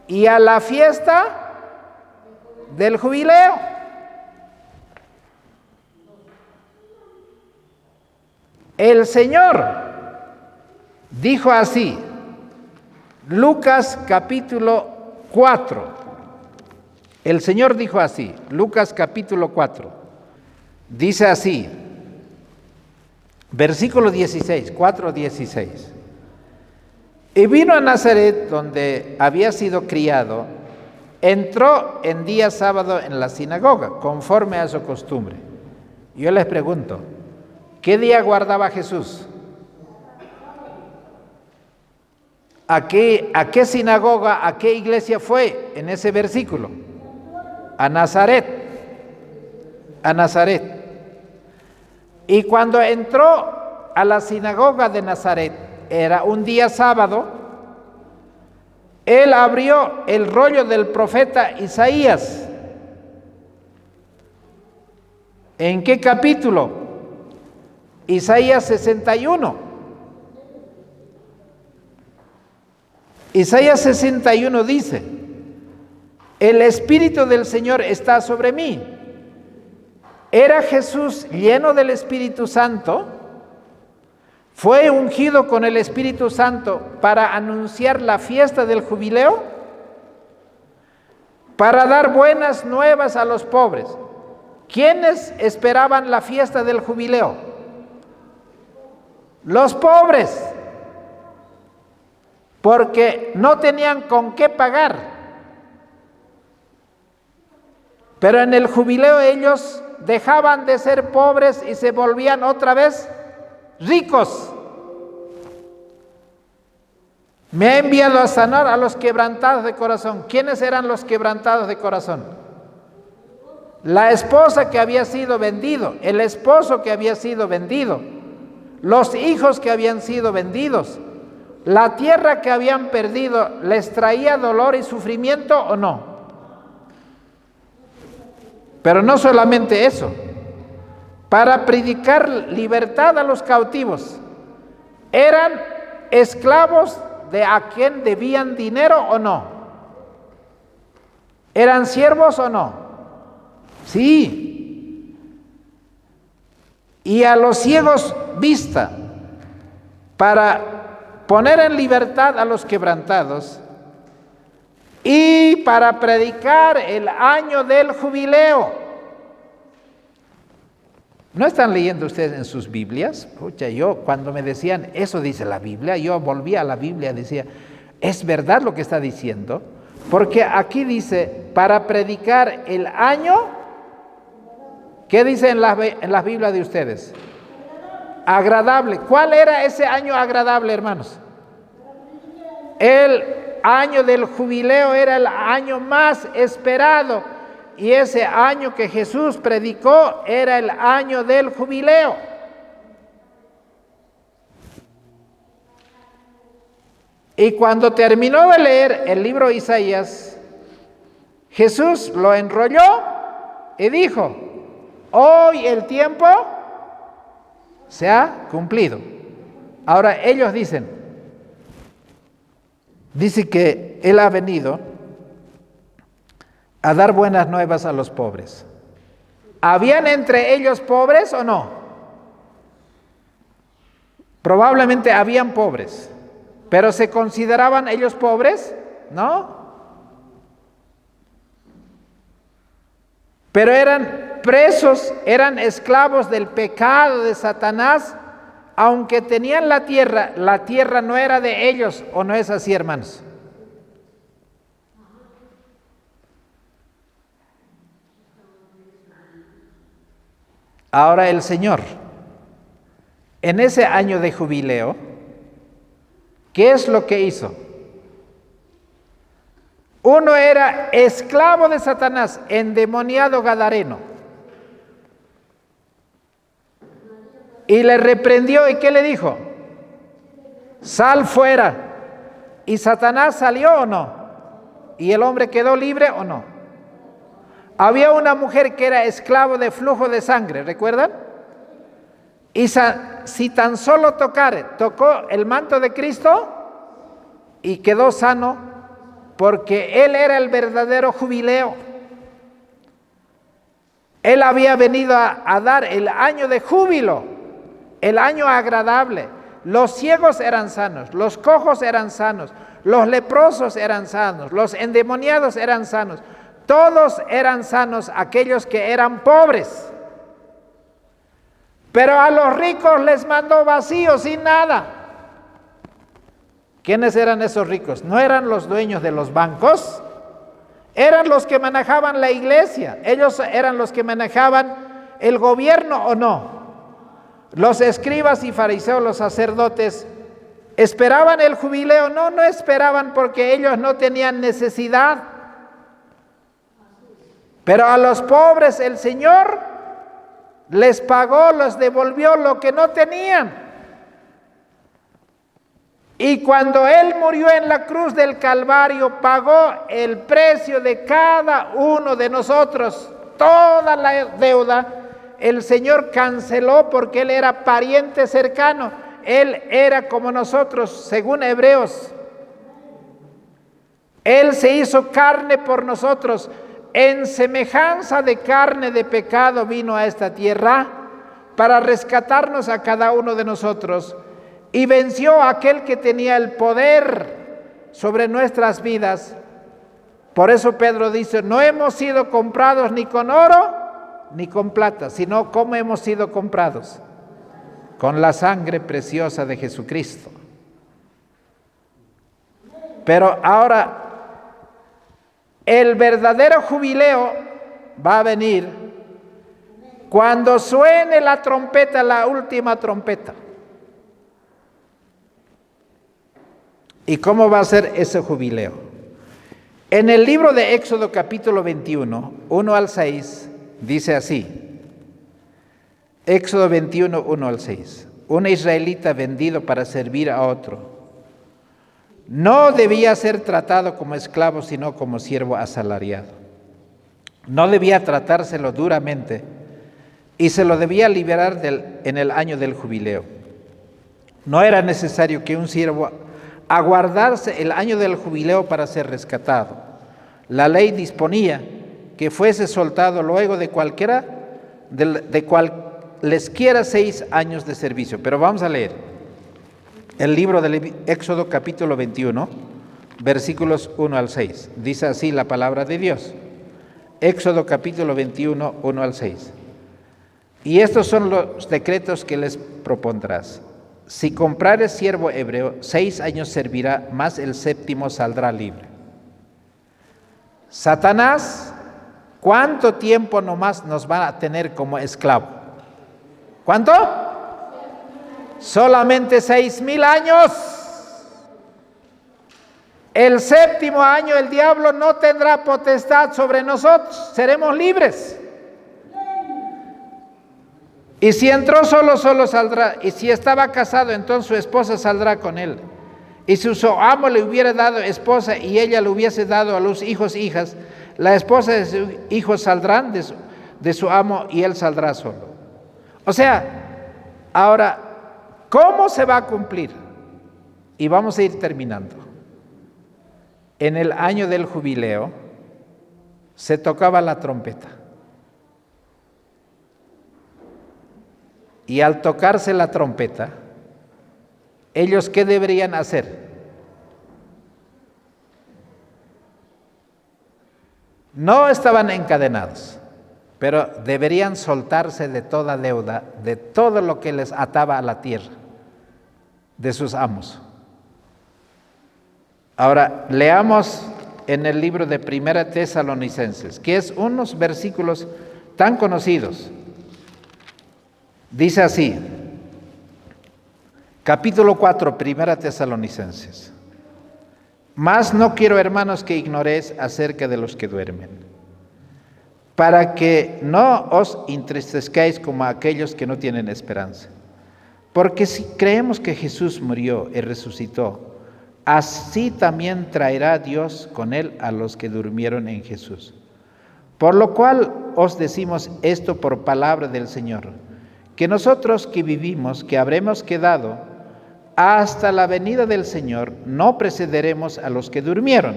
y a la fiesta del jubileo. El Señor dijo así, Lucas capítulo 4. El Señor dijo así, Lucas capítulo 4. Dice así, versículo 16, 4:16. Y vino a Nazaret, donde había sido criado, entró en día sábado en la sinagoga, conforme a su costumbre. Yo les pregunto, ¿qué día guardaba Jesús? ¿A qué sinagoga, a qué iglesia fue en ese versículo? A Nazaret. A Nazaret. Y cuando entró a la sinagoga de Nazaret, era un día sábado, él abrió el rollo del profeta Isaías. ¿En qué capítulo? Isaías 61. Isaías 61 dice, el Espíritu del Señor está sobre mí. Era Jesús lleno del Espíritu Santo, fue ungido con el Espíritu Santo para anunciar la fiesta del jubileo, para dar buenas nuevas a los pobres, ¿Quiénes esperaban la fiesta del jubileo? Los pobres, porque no tenían con qué pagar. Pero en el jubileo ellos dejaban de ser pobres y se volvían otra vez ricos. Me ha enviado a sanar a los quebrantados de corazón. ¿Quiénes eran los quebrantados de corazón? La esposa que había sido vendido, el esposo que había sido vendido, los hijos que habían sido vendidos, la tierra que habían perdido. ¿Les traía dolor y sufrimiento o no? Pero no solamente eso, para predicar libertad a los cautivos, eran esclavos de a quien debían dinero o no. ¿Eran siervos o no? Sí. Y a los ciegos vista, para poner en libertad a los quebrantados y para predicar el año del jubileo. ¿No están leyendo ustedes en sus Biblias? Escucha, yo cuando me decían, eso dice la Biblia, yo volvía a la Biblia y decía, ¿es verdad lo que está diciendo? Porque aquí dice, para predicar el año, ¿qué dice en las Biblias de ustedes? Agradable. ¿Cuál era ese año agradable, hermanos? El año del jubileo era el año más esperado. Y ese año que Jesús predicó era el año del jubileo. Y cuando terminó de leer el libro de Isaías, Jesús lo enrolló y dijo, hoy el tiempo se ha cumplido. Ahora ellos dice que Él ha venido a dar buenas nuevas a los pobres. ¿Habían entre ellos pobres o no? Probablemente habían pobres, pero ¿se consideraban ellos pobres? ¿No? Pero eran presos, eran esclavos del pecado de Satanás, aunque tenían la tierra no era de ellos, ¿o no es así, hermanos? Ahora el Señor, en ese año de jubileo, ¿qué es lo que hizo? Uno era esclavo de Satanás, endemoniado gadareno. Y le reprendió, ¿y qué le dijo? Sal fuera. ¿Y Satanás salió o no? ¿Y el hombre quedó libre o no? Había una mujer que era esclavo de flujo de sangre, ¿recuerdan? Y si tan solo tocó el manto de Cristo y quedó sano, porque Él era el verdadero jubileo. Él había venido a dar el año de júbilo, el año agradable. Los ciegos eran sanos, los cojos eran sanos, los leprosos eran sanos, los endemoniados eran sanos. Todos eran sanos, aquellos que eran pobres. Pero a los ricos les mandó vacíos, sin nada. ¿Quiénes eran esos ricos? ¿No eran los dueños de los bancos? Eran los que manejaban la iglesia. Ellos eran los que manejaban el gobierno, ¿o no? Los escribas y fariseos, los sacerdotes, ¿esperaban el jubileo? No, no esperaban, porque ellos no tenían necesidad. Pero a los pobres el Señor les pagó, les devolvió lo que no tenían. Y cuando Él murió en la cruz del Calvario, pagó el precio de cada uno de nosotros. Toda la deuda el Señor canceló, porque Él era pariente cercano. Él era como nosotros, según Hebreos. Él se hizo carne por nosotros. En semejanza de carne de pecado vino a esta tierra para rescatarnos a cada uno de nosotros, y venció a aquel que tenía el poder sobre nuestras vidas. Por eso Pedro dice, no hemos sido comprados ni con oro ni con plata, sino cómo hemos sido comprados, con la sangre preciosa de Jesucristo. Pero ahora, el verdadero jubileo va a venir cuando suene la trompeta, la última trompeta. ¿Y cómo va a ser ese jubileo? En el libro de Éxodo capítulo 21, 1 al 6, dice así. Éxodo 21, 1 al 6. Un israelita vendido para servir a otro no debía ser tratado como esclavo, sino como siervo asalariado. No debía tratárselo duramente y se lo debía liberar en el año del jubileo. No era necesario que un siervo aguardase el año del jubileo para ser rescatado. La ley disponía que fuese soltado luego de cualesquiera 6 años de servicio. Pero vamos a leer el libro del Éxodo capítulo 21, versículos 1 al 6. Dice así la palabra de Dios. Éxodo capítulo 21, 1 al 6. Y estos son los decretos que les propondrás. Si comprares siervo hebreo, 6 años servirá, más el 7º saldrá libre. Satanás, ¿cuánto tiempo nomás nos va a tener como esclavo? ¿Cuánto? Solamente 6,000 años. El 7º año el diablo no tendrá potestad sobre nosotros, seremos libres. Y si entró solo saldrá. Y si estaba casado, entonces su esposa saldrá con él. Y si su amo le hubiera dado esposa y ella le hubiese dado a los hijos hijas, la esposa de sus hijos saldrán de su amo y él saldrá solo. O sea, ahora, ¿cómo se va a cumplir? Y vamos a ir terminando. En el año del jubileo se tocaba la trompeta. Y al tocarse la trompeta, ¿ellos qué deberían hacer? No estaban encadenados, pero deberían soltarse de toda deuda, de todo lo que les ataba a la tierra, de sus amos. Ahora, leamos en el libro de Primera Tesalonicenses, que es unos versículos tan conocidos. Dice así, capítulo 4, Primera Tesalonicenses. Mas no quiero, hermanos, que ignoréis acerca de los que duermen, para que no os entristezcáis como aquellos que no tienen esperanza. Porque si creemos que Jesús murió y resucitó, así también traerá Dios con él a los que durmieron en Jesús. Por lo cual os decimos esto por palabra del Señor, que nosotros que vivimos, que habremos quedado hasta la venida del Señor, no precederemos a los que durmieron,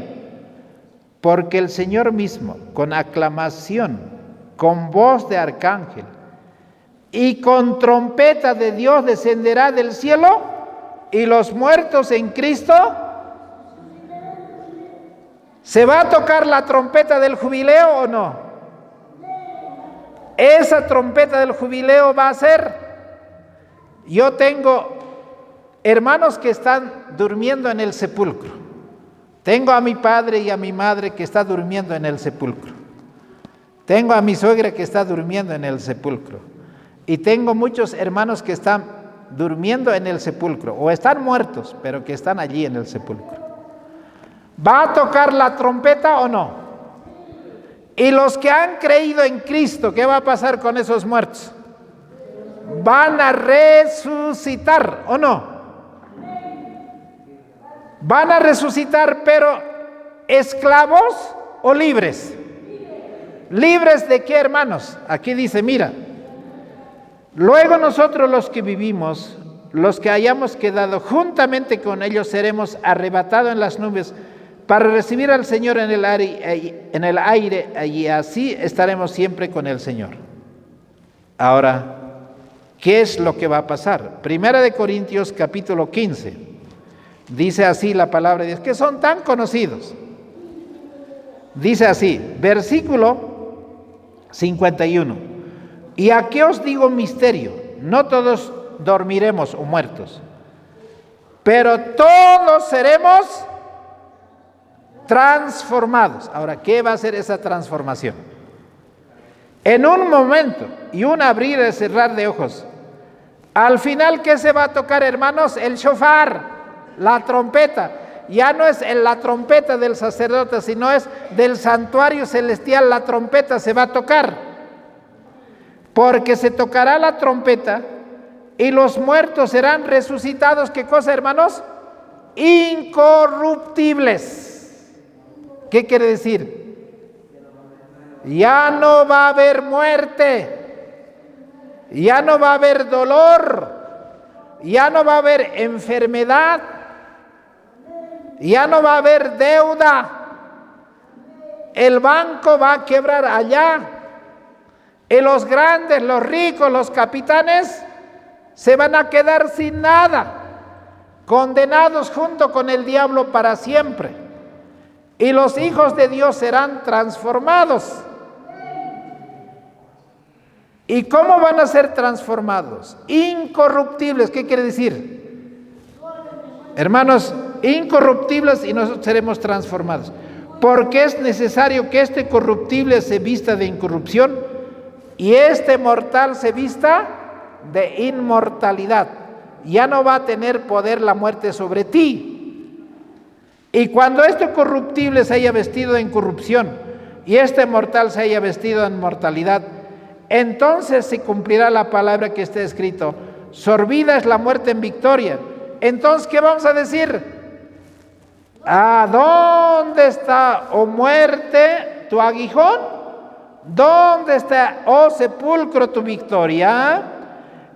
porque el Señor mismo, con aclamación, con voz de arcángel y con trompeta de Dios, descenderá del cielo, y los muertos en Cristo, ¿se va a tocar la trompeta del jubileo o no? Esa trompeta del jubileo va a ser, yo tengo hermanos que están durmiendo en el sepulcro. Tengo a mi padre y a mi madre que está durmiendo en el sepulcro. Tengo a mi suegra que está durmiendo en el sepulcro. Y tengo muchos hermanos que están durmiendo en el sepulcro, o están muertos, pero que están allí en el sepulcro. ¿Va a tocar la trompeta o no? Y los que han creído en Cristo, ¿qué va a pasar con esos muertos? ¿Van a resucitar o no? ¿Van a resucitar, pero esclavos o libres? ¿Libres de qué, hermanos? Aquí dice, mira, luego nosotros los que vivimos, los que hayamos quedado juntamente con ellos, seremos arrebatados en las nubes para recibir al Señor en el aire, y así estaremos siempre con el Señor. Ahora, ¿qué es lo que va a pasar? Primera de Corintios capítulo 15, dice así la palabra de Dios, que son tan conocidos. Dice así, versículo 51, Y aquí os digo un misterio, no todos dormiremos o muertos, pero todos seremos transformados. Ahora, ¿qué va a ser esa transformación? En un momento y un abrir y cerrar de ojos. Al final, ¿qué se va a tocar, hermanos? El shofar, la trompeta. Ya no es la trompeta del sacerdote, sino es del santuario celestial. La trompeta se va a tocar, porque se tocará la trompeta y los muertos serán resucitados. ¿Qué cosa, hermanos? Incorruptibles. ¿Qué quiere decir? Ya no va a haber muerte, ya no va a haber dolor, ya no va a haber enfermedad, ya no va a haber deuda. El banco va a quebrar allá, y los grandes, los ricos, los capitanes se van a quedar sin nada, condenados junto con el diablo para siempre. Y los hijos de Dios serán transformados. ¿Y cómo van a ser transformados? Incorruptibles. ¿Qué quiere decir? Hermanos, incorruptibles, y nosotros seremos transformados. Porque es necesario que este corruptible se vista de incorrupción y este mortal se vista de inmortalidad. Ya no va a tener poder la muerte sobre ti. Y cuando este corruptible se haya vestido de incorrupción y este mortal se haya vestido de inmortalidad, entonces se cumplirá la palabra que está escrito: sorbida es la muerte en victoria. Entonces, ¿qué vamos a decir? ¿A dónde está, oh muerte, tu aguijón? ¿Dónde está, oh sepulcro, tu victoria?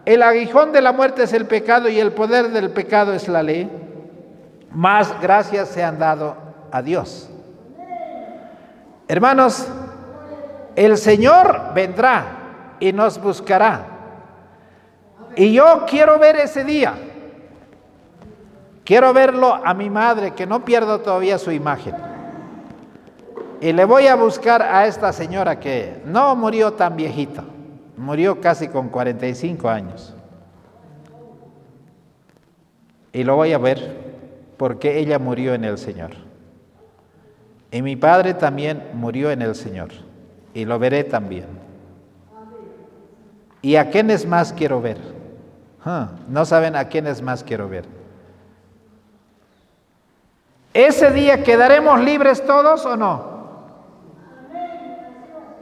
El aguijón de la muerte es el pecado y el poder del pecado es la ley. Más gracias sean dado a Dios. Hermanos, el Señor vendrá y nos buscará. Y yo quiero ver ese día. Quiero verlo a mi madre, que no pierdo todavía su imagen. Y le voy a buscar a esta señora que no murió tan viejita, murió casi con 45 años. Y lo voy a ver, porque ella murió en el Señor. Y mi padre también murió en el Señor, y lo veré también. ¿Y a quiénes más quiero ver? No saben a quiénes más quiero ver. ¿Ese día quedaremos libres todos o no?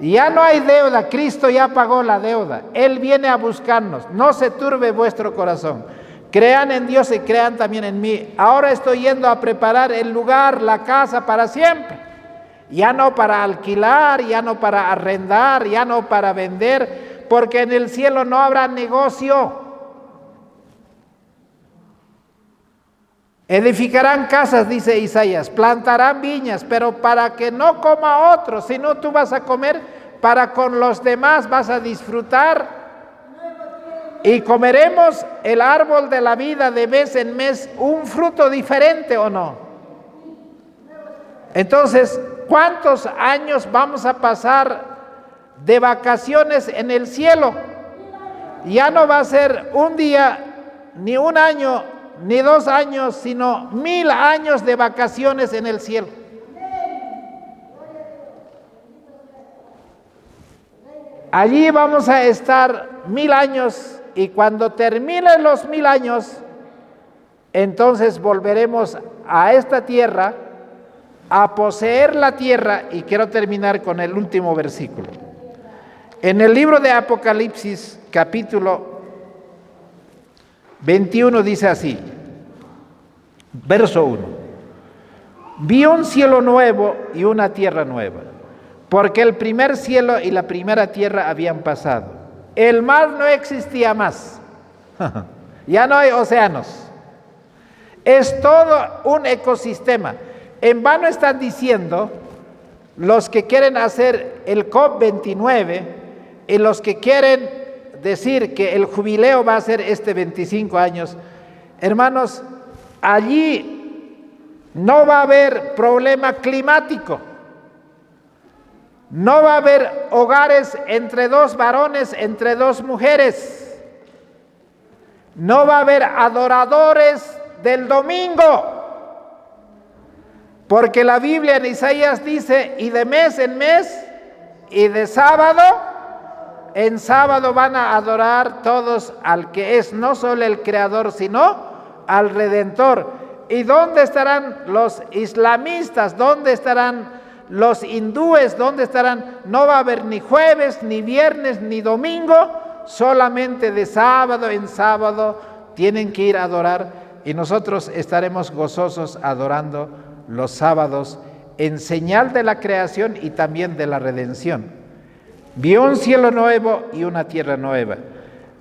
Ya no hay deuda, Cristo ya pagó la deuda. Él viene a buscarnos. No se turbe vuestro corazón. Crean en Dios y crean también en mí. Ahora estoy yendo a preparar el lugar, la casa para siempre. Ya no para alquilar, ya no para arrendar, ya no para vender, porque en el cielo no habrá negocio. Edificarán casas, dice Isaías, plantarán viñas, pero para que no coma otro, sino tú vas a comer, para con los demás vas a disfrutar. Y comeremos el árbol de la vida de mes en mes, un fruto diferente, ¿o no? Entonces, ¿cuántos años vamos a pasar de vacaciones en el cielo? Ya no va a ser un día, ni un año, ni 2 años, sino 1000 años de vacaciones en el cielo. Allí vamos a estar 1000 años. Y cuando terminen los 1000 años, entonces volveremos a esta tierra, a poseer la tierra. Y quiero terminar con el último versículo. En el libro de Apocalipsis, capítulo 21, dice así, verso 1. Vi un cielo nuevo y una tierra nueva, porque el primer cielo y la primera tierra habían pasado. El mar no existía más. Ya no hay océanos. Es todo un ecosistema. En vano están diciendo los que quieren hacer el COP29 y los que quieren decir que el jubileo va a ser 25 años. Hermanos, allí no va a haber problema climático. No va a haber hogares entre dos varones, entre dos mujeres. No va a haber adoradores del domingo. Porque la Biblia en Isaías dice, y de mes en mes, y de sábado en sábado van a adorar todos al que es no solo el Creador, sino al Redentor. ¿Y dónde estarán los islamistas? ¿Dónde estarán los hindúes? ¿Dónde estarán? No va a haber ni jueves, ni viernes, ni domingo, solamente de sábado en sábado tienen que ir a adorar, y nosotros estaremos gozosos adorando los sábados en señal de la creación y también de la redención. Vio un cielo nuevo y una tierra nueva.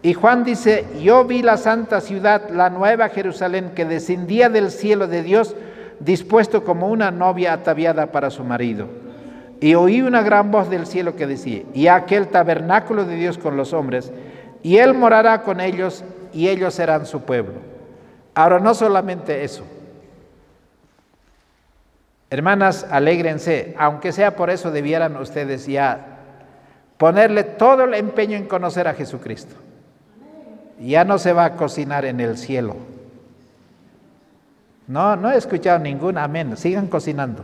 Y Juan dice, yo vi la santa ciudad, la nueva Jerusalén, que descendía del cielo de Dios, dispuesto como una novia ataviada para su marido. Y oí una gran voz del cielo que decía, y aquel tabernáculo de Dios con los hombres, y Él morará con ellos, y ellos serán su pueblo. Ahora, no solamente eso. Hermanas, alégrense, aunque sea por eso debieran ustedes ya ponerle todo el empeño en conocer a Jesucristo. Ya no se va a cocinar en el cielo. No he escuchado ningún amén. Sigan cocinando.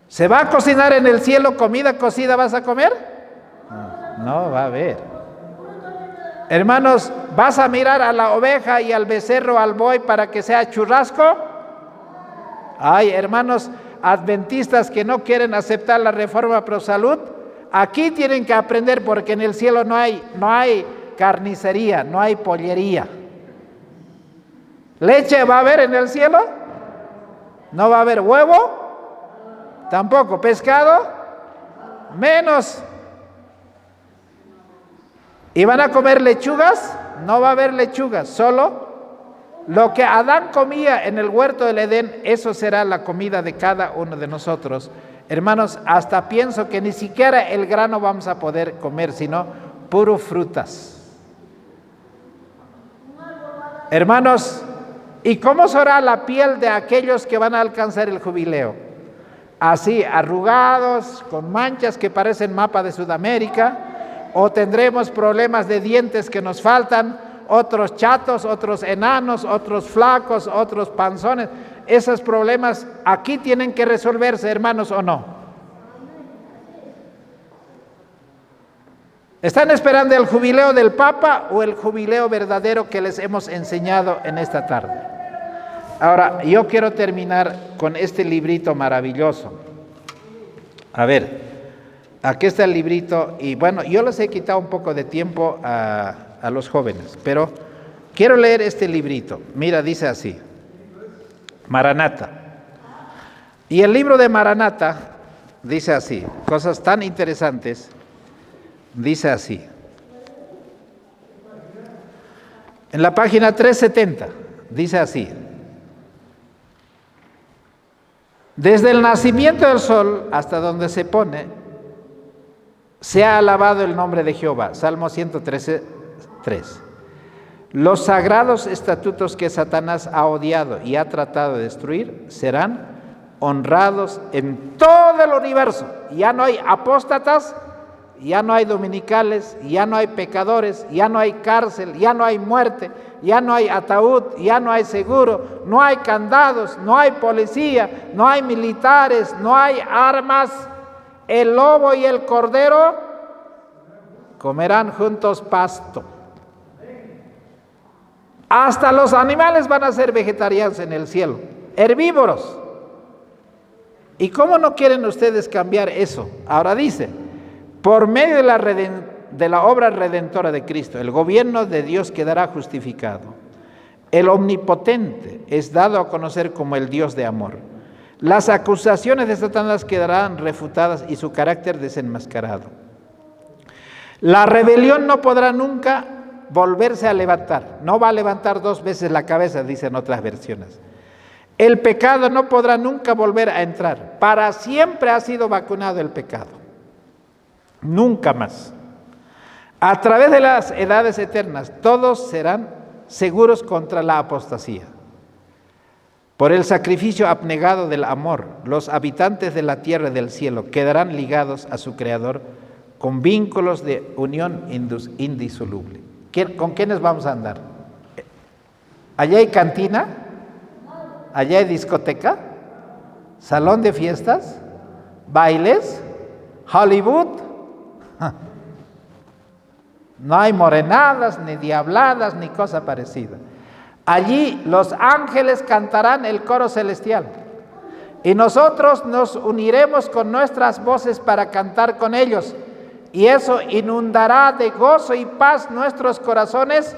¿Se va a cocinar en el cielo? ¿Comida cocida vas a comer? No va a haber. Hermanos, ¿vas a mirar a la oveja y al becerro, al buey, para que sea churrasco? Ay, hermanos adventistas que no quieren aceptar la reforma pro salud, aquí tienen que aprender, porque en el cielo no hay carnicería, no hay pollería. ¿Leche va a haber en el cielo? ¿No va a haber huevo? Tampoco. ¿Pescado? Menos. ¿Y van a comer lechugas? No va a haber lechugas, solo lo que Adán comía en el huerto del Edén, eso será la comida de cada uno de nosotros. Hermanos, hasta pienso que ni siquiera el grano vamos a poder comer, sino puro frutas. Hermanos, ¿y cómo será la piel de aquellos que van a alcanzar el jubileo? Así, arrugados, con manchas que parecen mapa de Sudamérica, o tendremos problemas de dientes que nos faltan, otros chatos, otros enanos, otros flacos, otros panzones. Esos problemas aquí tienen que resolverse, hermanos, ¿o no? ¿Están esperando el jubileo del Papa o el jubileo verdadero que les hemos enseñado en esta tarde? Ahora, yo quiero terminar con este librito maravilloso. A ver, aquí está el librito, y bueno, yo les he quitado un poco de tiempo a los jóvenes, pero quiero leer este librito. Mira, dice así, Maranata. Y el libro de Maranata dice así, cosas tan interesantes, dice así. En la página 370, dice así. Desde el nacimiento del sol hasta donde se pone, se ha alabado el nombre de Jehová. Salmo 113:3. Los sagrados estatutos que Satanás ha odiado y ha tratado de destruir serán honrados en todo el universo. Ya no hay apóstatas, ya no hay dominicales, ya no hay pecadores, ya no hay cárcel, ya no hay muerte, ya no hay ataúd, ya no hay seguro, no hay candados, no hay policía, no hay militares, no hay armas. El lobo y el cordero comerán juntos pasto. Hasta los animales van a ser vegetarianos en el cielo, herbívoros. ¿Y cómo no quieren ustedes cambiar eso? Ahora dice, por medio de la obra redentora de Cristo, el gobierno de Dios quedará justificado. El omnipotente es dado a conocer como el Dios de amor. Las acusaciones de Satanás quedarán refutadas y su carácter desenmascarado. La rebelión no podrá nunca volverse a levantar. No va a levantar dos veces la cabeza, dicen otras versiones. El pecado no podrá nunca volver a entrar. Para siempre ha sido vacunado el pecado. Nunca más. A través de las edades eternas, todos serán seguros contra la apostasía. Por el sacrificio abnegado del amor, los habitantes de la tierra y del cielo quedarán ligados a su Creador con vínculos de unión indisoluble. ¿Con quiénes vamos a andar? ¿Allá hay cantina? ¿Allá hay discoteca? ¿Salón de fiestas? ¿Bailes? ¿Hollywood? No hay morenadas, ni diabladas, ni cosa parecida. Allí los ángeles cantarán el coro celestial y nosotros nos uniremos con nuestras voces para cantar con ellos, y eso inundará de gozo y paz nuestros corazones,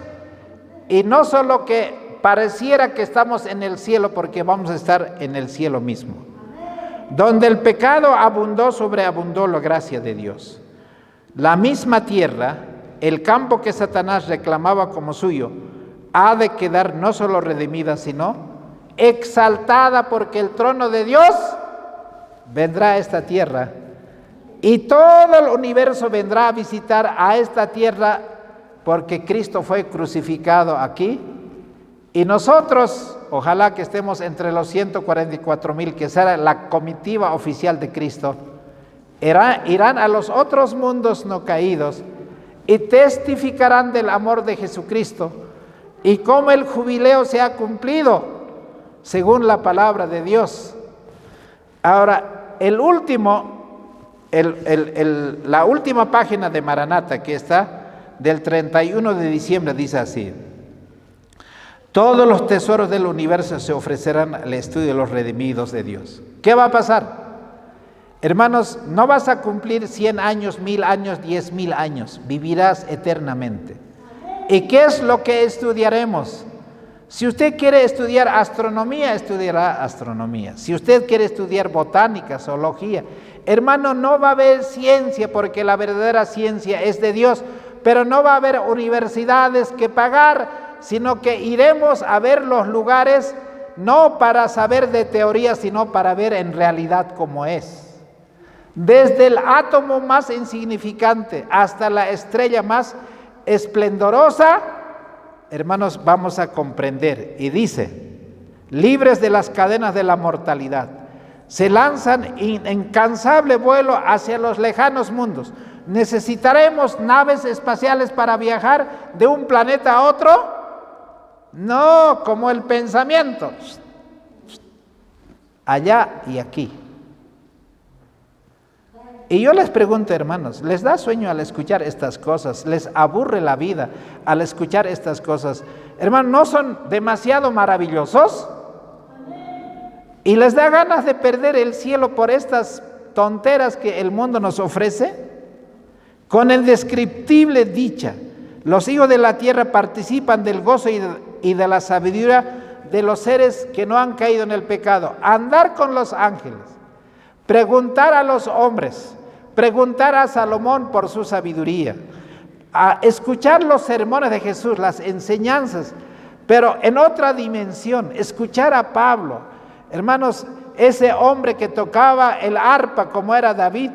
y no solo que pareciera que estamos en el cielo, porque vamos a estar en el cielo mismo. Donde el pecado abundó, sobreabundó la gracia de Dios. La misma tierra, el campo que Satanás reclamaba como suyo, ha de quedar no solo redimida, sino exaltada, porque el trono de Dios vendrá a esta tierra y todo el universo vendrá a visitar a esta tierra, porque Cristo fue crucificado aquí, y nosotros, ojalá que estemos entre los 144,000, que será la comitiva oficial de Cristo, irán a los otros mundos no caídos y testificarán del amor de Jesucristo y cómo el jubileo se ha cumplido según la palabra de Dios. Ahora, la última página de Maranata, que está del 31 de diciembre, dice así: todos los tesoros del universo se ofrecerán al estudio de los redimidos de Dios. ¿Qué va a pasar? Hermanos, no vas a cumplir 100 años, 1000 años, 10,000 años, vivirás eternamente. ¿Y qué es lo que estudiaremos? Si usted quiere estudiar astronomía, estudiará astronomía. Si usted quiere estudiar botánica, zoología, hermano, no va a haber ciencia, porque la verdadera ciencia es de Dios, pero no va a haber universidades que pagar, sino que iremos a ver los lugares, no para saber de teoría, sino para ver en realidad cómo es. Desde el átomo más insignificante hasta la estrella más esplendorosa, hermanos, vamos a comprender. Y dice: libres de las cadenas de la mortalidad, se lanzan en incansable vuelo hacia los lejanos mundos. ¿Necesitaremos naves espaciales para viajar de un planeta a otro? No, como el pensamiento, allá y aquí. Y yo les pregunto, hermanos, ¿les da sueño al escuchar estas cosas? ¿Les aburre la vida al escuchar estas cosas? Hermanos, ¿no son demasiado maravillosos? ¿Y les da ganas de perder el cielo por estas tonteras que el mundo nos ofrece? Con indescriptible dicha, los hijos de la tierra participan del gozo y de la sabiduría de los seres que no han caído en el pecado. Andar con los ángeles, preguntar a los hombres, preguntar a Salomón por su sabiduría, a escuchar los sermones de Jesús, las enseñanzas, pero en otra dimensión, escuchar a Pablo, hermanos, ese hombre que tocaba el arpa como era David,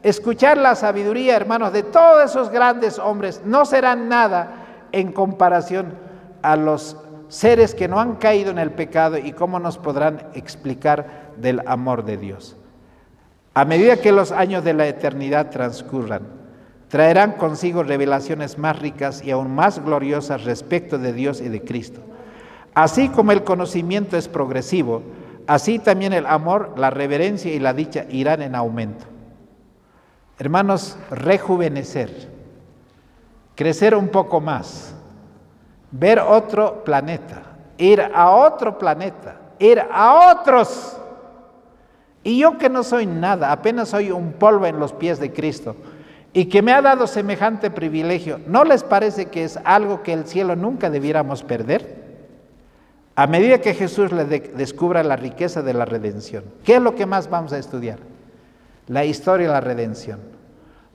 escuchar la sabiduría, hermanos, de todos esos grandes hombres, no serán nada en comparación a los seres que no han caído en el pecado, y cómo nos podrán explicar del amor de Dios. A medida que los años de la eternidad transcurran, traerán consigo revelaciones más ricas y aún más gloriosas respecto de Dios y de Cristo. Así como el conocimiento es progresivo, así también el amor, la reverencia y la dicha irán en aumento. Hermanos, rejuvenecer, crecer un poco más, ver otro planeta, ir a otro planeta, ir a otros. Y yo, que no soy nada, apenas soy un polvo en los pies de Cristo, y que me ha dado semejante privilegio, ¿no les parece que es algo que el cielo nunca debiéramos perder? A medida que Jesús le descubra la riqueza de la redención, ¿qué es lo que más vamos a estudiar? La historia de la redención.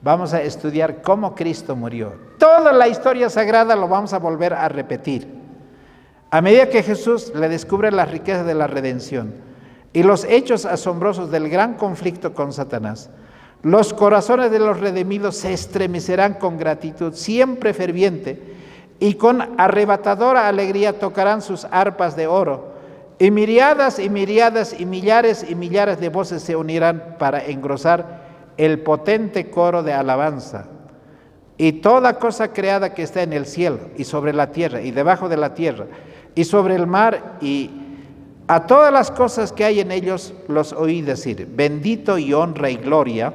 Vamos a estudiar cómo Cristo murió. Toda la historia sagrada lo vamos a volver a repetir. A medida que Jesús le descubre la riqueza de la redención y los hechos asombrosos del gran conflicto con Satanás, los corazones de los redimidos se estremecerán con gratitud siempre ferviente, y con arrebatadora alegría tocarán sus arpas de oro Y miríadas y miríadas y millares de voces se unirán para engrosar el potente coro de alabanza. Y toda cosa creada que está en el cielo y sobre la tierra y debajo de la tierra y sobre el mar y a todas las cosas que hay en ellos los oí decir, bendito y honra y gloria,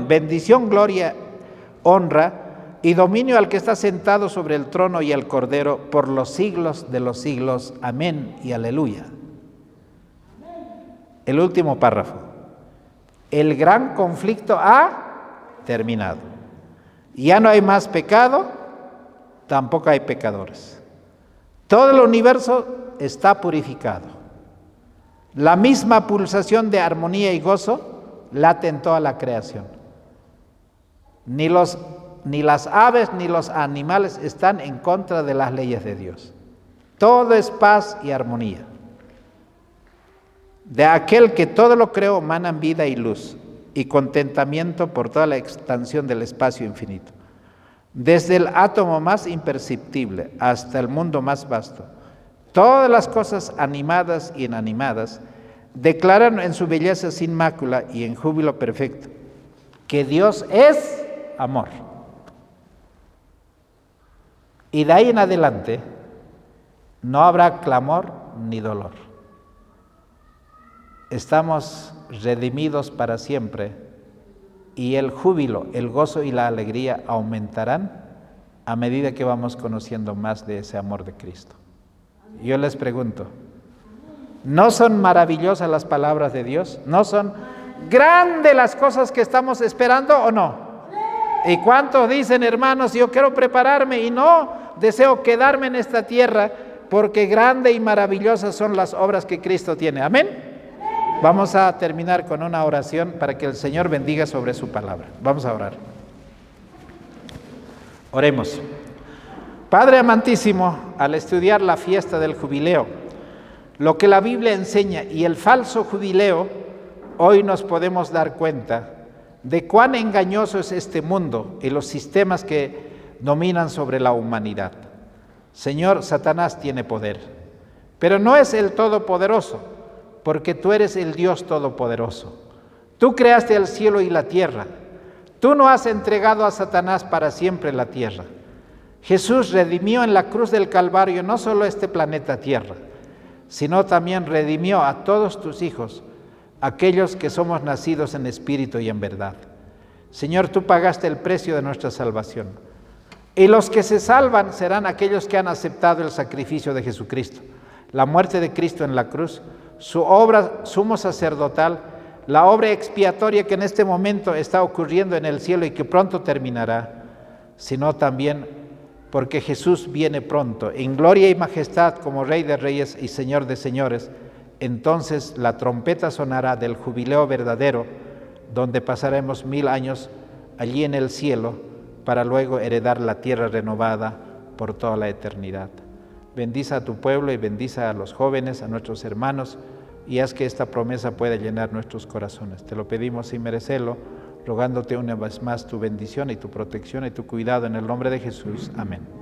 bendición, gloria, honra y dominio al que está sentado sobre el trono y al Cordero por los siglos de los siglos. Amén y aleluya. El último párrafo. El gran conflicto ha terminado. Ya no hay más pecado, tampoco hay pecadores. Todo el universo está purificado. La misma pulsación de armonía y gozo late en toda la creación. Ni las aves ni los animales están en contra de las leyes de Dios. Todo es paz y armonía. De aquel que todo lo creó manan vida y luz y contentamiento por toda la extensión del espacio infinito. Desde el átomo más imperceptible hasta el mundo más vasto, todas las cosas animadas y inanimadas declaran en su belleza sin mácula y en júbilo perfecto que Dios es amor. Y de ahí en adelante no habrá clamor ni dolor. Estamos redimidos para siempre y el júbilo, el gozo y la alegría aumentarán a medida que vamos conociendo más de ese amor de Cristo. Yo les pregunto, ¿no son maravillosas las palabras de Dios? ¿No son grandes las cosas que estamos esperando o no? ¿Y cuántos dicen, hermanos, yo quiero prepararme y no deseo quedarme en esta tierra porque grandes y maravillosas son las obras que Cristo tiene? Amén. Vamos a terminar con una oración para que el Señor bendiga sobre su palabra. Vamos a orar. Oremos. Padre amantísimo, al estudiar la fiesta del jubileo, lo que la Biblia enseña y el falso jubileo, hoy nos podemos dar cuenta de cuán engañoso es este mundo y los sistemas que dominan sobre la humanidad. Señor, Satanás tiene poder, pero no es el todopoderoso, porque tú eres el Dios todopoderoso. Tú creaste el cielo y la tierra. Tú no has entregado a Satanás para siempre la tierra. Jesús redimió en la cruz del Calvario no solo este planeta Tierra, sino también redimió a todos tus hijos, aquellos que somos nacidos en espíritu y en verdad. Señor, tú pagaste el precio de nuestra salvación. Y los que se salvan serán aquellos que han aceptado el sacrificio de Jesucristo, la muerte de Cristo en la cruz, su obra sumo sacerdotal, la obra expiatoria que en este momento está ocurriendo en el cielo y que pronto terminará, sino también porque Jesús viene pronto, en gloria y majestad como Rey de Reyes y Señor de Señores. Entonces la trompeta sonará del jubileo verdadero, donde pasaremos 1000 años allí en el cielo, para luego heredar la tierra renovada por toda la eternidad. Bendice a tu pueblo y bendice a los jóvenes, a nuestros hermanos, y haz que esta promesa pueda llenar nuestros corazones. Te lo pedimos sin merecerlo, rogándote una vez más tu bendición y tu protección y tu cuidado en el nombre de Jesús. Amén.